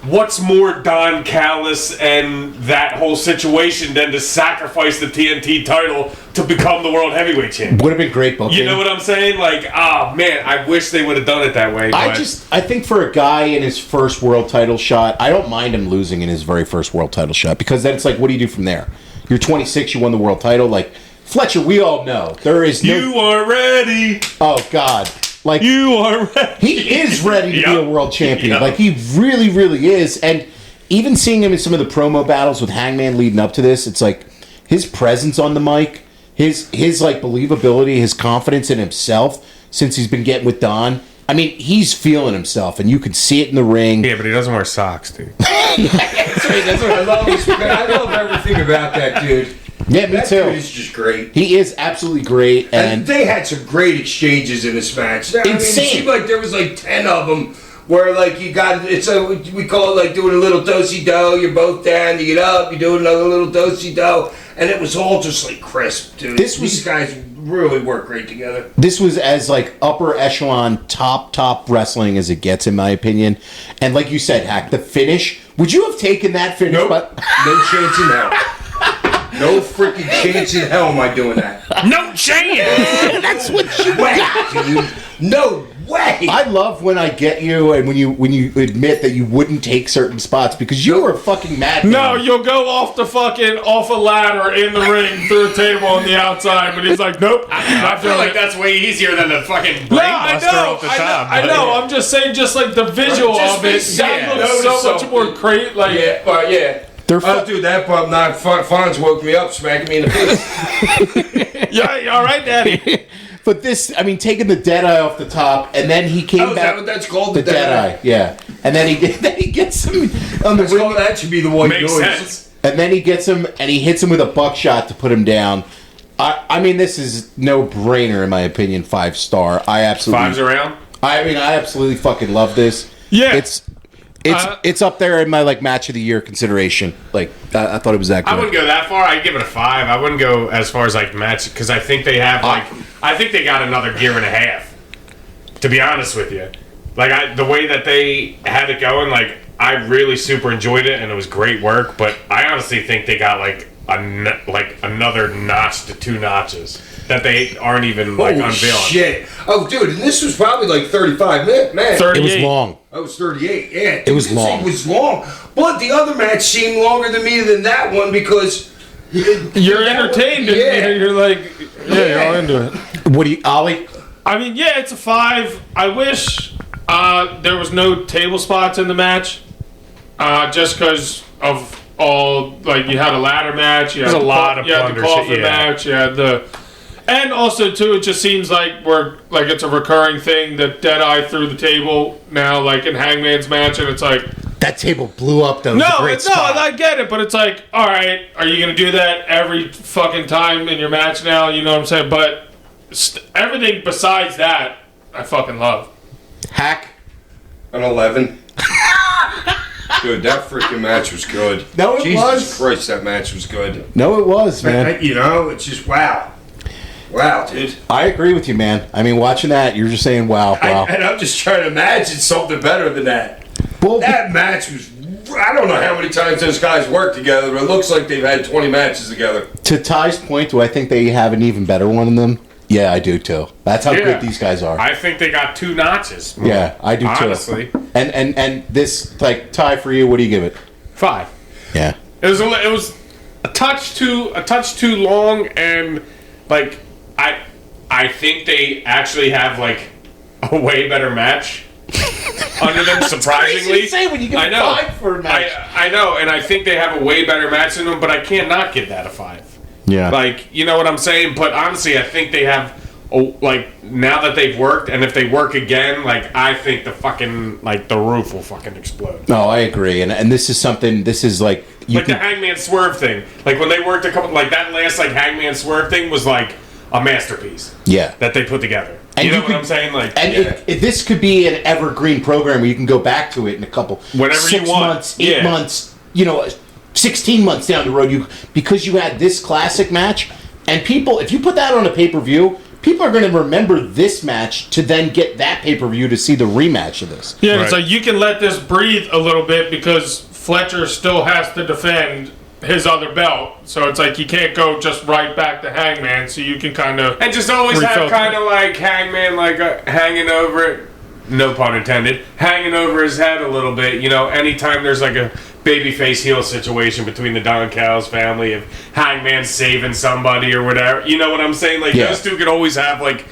what's more Don Callis and that whole situation than to sacrifice the TNT title to become the World Heavyweight Champion? Would have been great booking. You know what I'm saying? Like, oh man, I wish they would have done it that way. I but think for a guy in his first world title shot, I don't mind him losing in his very first world title shot, because then it's like, what do you do from there? You're 26, you won the world title. Like, Fletcher, we all know there is no. You are ready. Oh God. Like, You are ready. he is ready to be Yep. a world champion. Yep. Like, he really, really is. And even seeing him in some of the promo battles with Hangman leading up to this, it's like his presence on the mic, his like believability, his confidence in himself since he's been getting with Don. I mean, he's feeling himself, and you can see it in the ring. Yeah, but he doesn't wear socks, dude. I love everything about that dude. Yeah, me That too. dude is just great. He is absolutely great, And and they had some great exchanges in this match. I mean, Insane. it seemed like there was like 10 of them where like you got we call it like doing a little do-si-do. You're both down, you get up, you do another little do-si-do, and it was all just like crisp, dude. These guys really work great together. this was as like upper echelon, top wrestling as it gets, in my opinion. And like you said, Hack, the finish. Would you have taken that finish? Nope. But No chance in hell. No freaking chance in hell am I doing that. No chance. that's what you got. Dude. No way. I love when I get you, and when you admit that you wouldn't take certain spots because you were a fucking madman. No, you'll go off a ladder in the ring through a table on the outside, but he's like, nope. I feel like that's way easier than the fucking No, brainbuster I know, off the top. I know. I'm just saying, just like the visual Just of it, yeah, that looks so notice much more something. great. Like, Yeah, but yeah. They're Oh, dude, that bump not Fonz woke me up, smacking me in the face. yeah, all right, Daddy. But this, I mean, taking the dead eye off the top, and then he came Oh, is back. that what that's called? The dead eye, yeah. And then he gets him on the That's ring, called, that should be the white Makes noise. sense. and then he gets him, and he hits him with a buckshot to put him down. I mean, this is no brainer in my opinion. 5-star. I absolutely. Fives around. I mean, I absolutely fucking love this. Yeah. It's up there in my like match of the year consideration. Like I thought it was that good. I wouldn't go that far. I'd give it a 5. I wouldn't go as far as like match because I think they have like I think they got another gear and a half. To be honest with you, like the way that they had it going, like I really super enjoyed it and it was great work. But I honestly think they got like another notch to 2 notches that they aren't even like Holy unveiling. shit. Oh, dude, and this was probably like 35 minutes, man. 30. It was long. I was 38. Yeah, It was this long. thing was long. But the other match seemed longer to me than that one because You're entertained. And Yeah. you're like, yeah, you're all into it. What do you, Ollie? I mean, yeah, it's a 5. I wish there was no table spots in the match, just because of all, like, you had a ladder match. You had There's a the lot of you had the plunder shit, coffin yeah. match. You had the, and also too, it just seems like it's a recurring thing that Deadeye threw the table now, like in Hangman's match, and it's like, That table blew up though. It was a no, great spot. I get it, but it's like, all right, are you gonna do that every fucking time in your match now? You know what I'm saying? But everything besides that, I fucking love. Hack. an 11. Dude, that freaking match was good. No, it Jesus was. Christ, that match was good. No, it was, man. You know, it's just wow. Wow, dude. I agree with you, man. I mean, watching that, you're just saying, wow, wow. And I'm just trying to imagine something better than that. Well, That match was. I don't know how many times those guys worked together, but it looks like they've had 20 matches together. to Ty's point, do I think they have an even better one in them? Yeah, I do too. That's how Yeah. good these guys are. I think they got 2 notches. Yeah, I do too. Honestly. And this, like, Ty, for you, what do you give it? 5. Yeah. It was a touch too long, and like I think they actually have like a way better match under them. Surprisingly, crazy to say when you give I a know 5 for a match. I know, and I think they have a way better match in them, but I can't not give that a 5. Yeah. Like, you know what I'm saying? But honestly, I think they have. Like now that they've worked, and if they work again, like I think the fucking like the roof will fucking explode. No, I agree. And this is something, this is like, you Like the can, Hangman Swerve thing. Like when they worked a couple, like that last like Hangman Swerve thing was like a masterpiece yeah. that they put together. And you know you what could- I'm saying? Like, And yeah. this could be an evergreen program where you can go back to it in a couple, Whenever you 6 want. months, 8 Yeah. months, 16 months down the road, because you had this classic match, and people, if you put that on a pay-per-view, people are going to remember this match to then get that pay-per-view to see the rematch of this. Yeah, Right. it's like you can let this breathe a little bit because Fletcher still has to defend his other belt. So it's like you can't go just right back to Hangman, so you can kind of... And just always have Refilter. kind of like Hangman, like hanging over it, no pun intended, hanging over his head a little bit. You know, anytime there's like a babyface heel situation between the Don Callis family, if Hangman saving somebody or whatever, you know what I'm saying? Like Yeah. those two could always have like,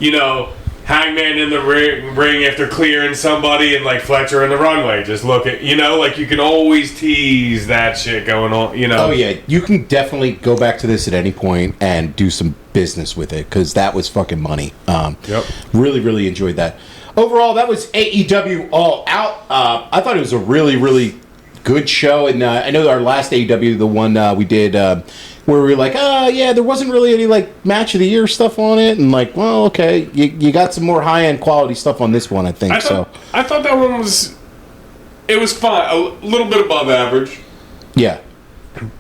you know, Hangman in the ring after clearing somebody, and like Fletcher in the runway. Just look at, you know, like you can always tease that shit going on. You know. Oh yeah, you can definitely go back to this at any point and do some business with it because that was fucking money. Yep. Really, really enjoyed that. Overall, that was AEW All Out. I thought it was a really, really good show, and I know our last AEW, the one we did where we were like, yeah, there wasn't really any like match of the year stuff on it, and like, well, okay, you got some more high end quality stuff on this one, I think. I thought that one was, it was fine, a little bit above average. Yeah,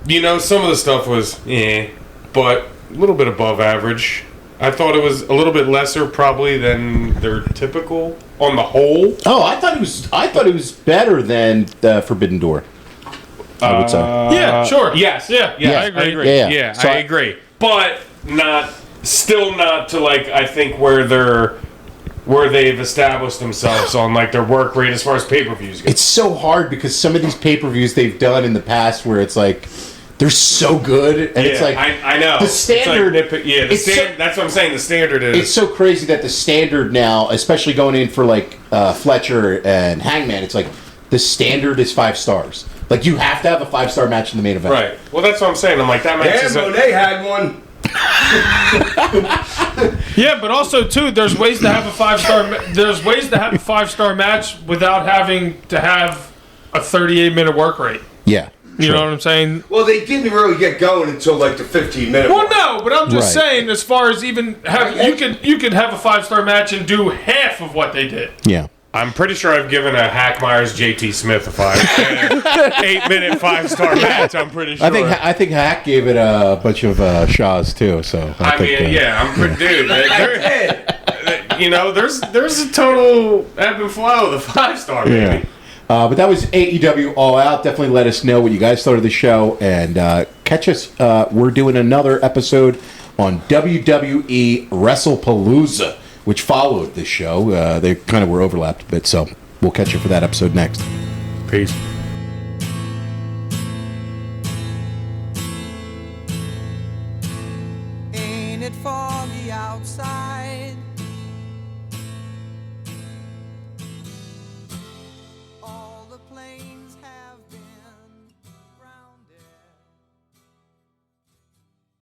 You know, some of the stuff was, but a little bit above average. I thought it was a little bit lesser probably than their typical on the whole. Oh, I thought it was better than Forbidden Door. I would say. Yeah, sure. Yes. Yeah, Yeah, I agree. Yeah. So I agree. But still not to like, I think where they've established themselves on like their work rate as far as pay-per-views go. It's so hard because some of these pay-per-views they've done in the past where it's like they're so good and it's like I know the standard. It's like that's what I'm saying. The standard is It's so crazy that the standard now, especially going in for like Fletcher and Hangman, it's like the standard is 5 stars. Like you have to have a 5-star match in the main event. right. Well, that's what I'm saying. I'm like that match Yeah, is Monet had one. Yeah, but also too, there's ways to have a 5-star. There's ways to have a 5-star match without having to have a 38-minute work rate. Yeah. You know what I'm saying? Well, they didn't really get going until like the 15-minute Well, mark. no, but I'm just Right. saying, as far as even have you could have a 5-star match and do half of what they did. Yeah. I'm pretty sure I've given a Hackmeyer's JT Smith a 8-minute 5-star match. I'm pretty sure. I think Hack gave it a bunch of Shaws too. So I think, mean, yeah, I'm pretty dude. You know, there's a total ebb and flow of the 5-star, Yeah. baby. But that was AEW All Out. Definitely let us know what you guys thought of the show and catch us. We're doing another episode on WWE WrestlePalooza, which followed this show. They kind of were overlapped a bit, so we'll catch you for that episode next. Peace. Ain't it foggy outside?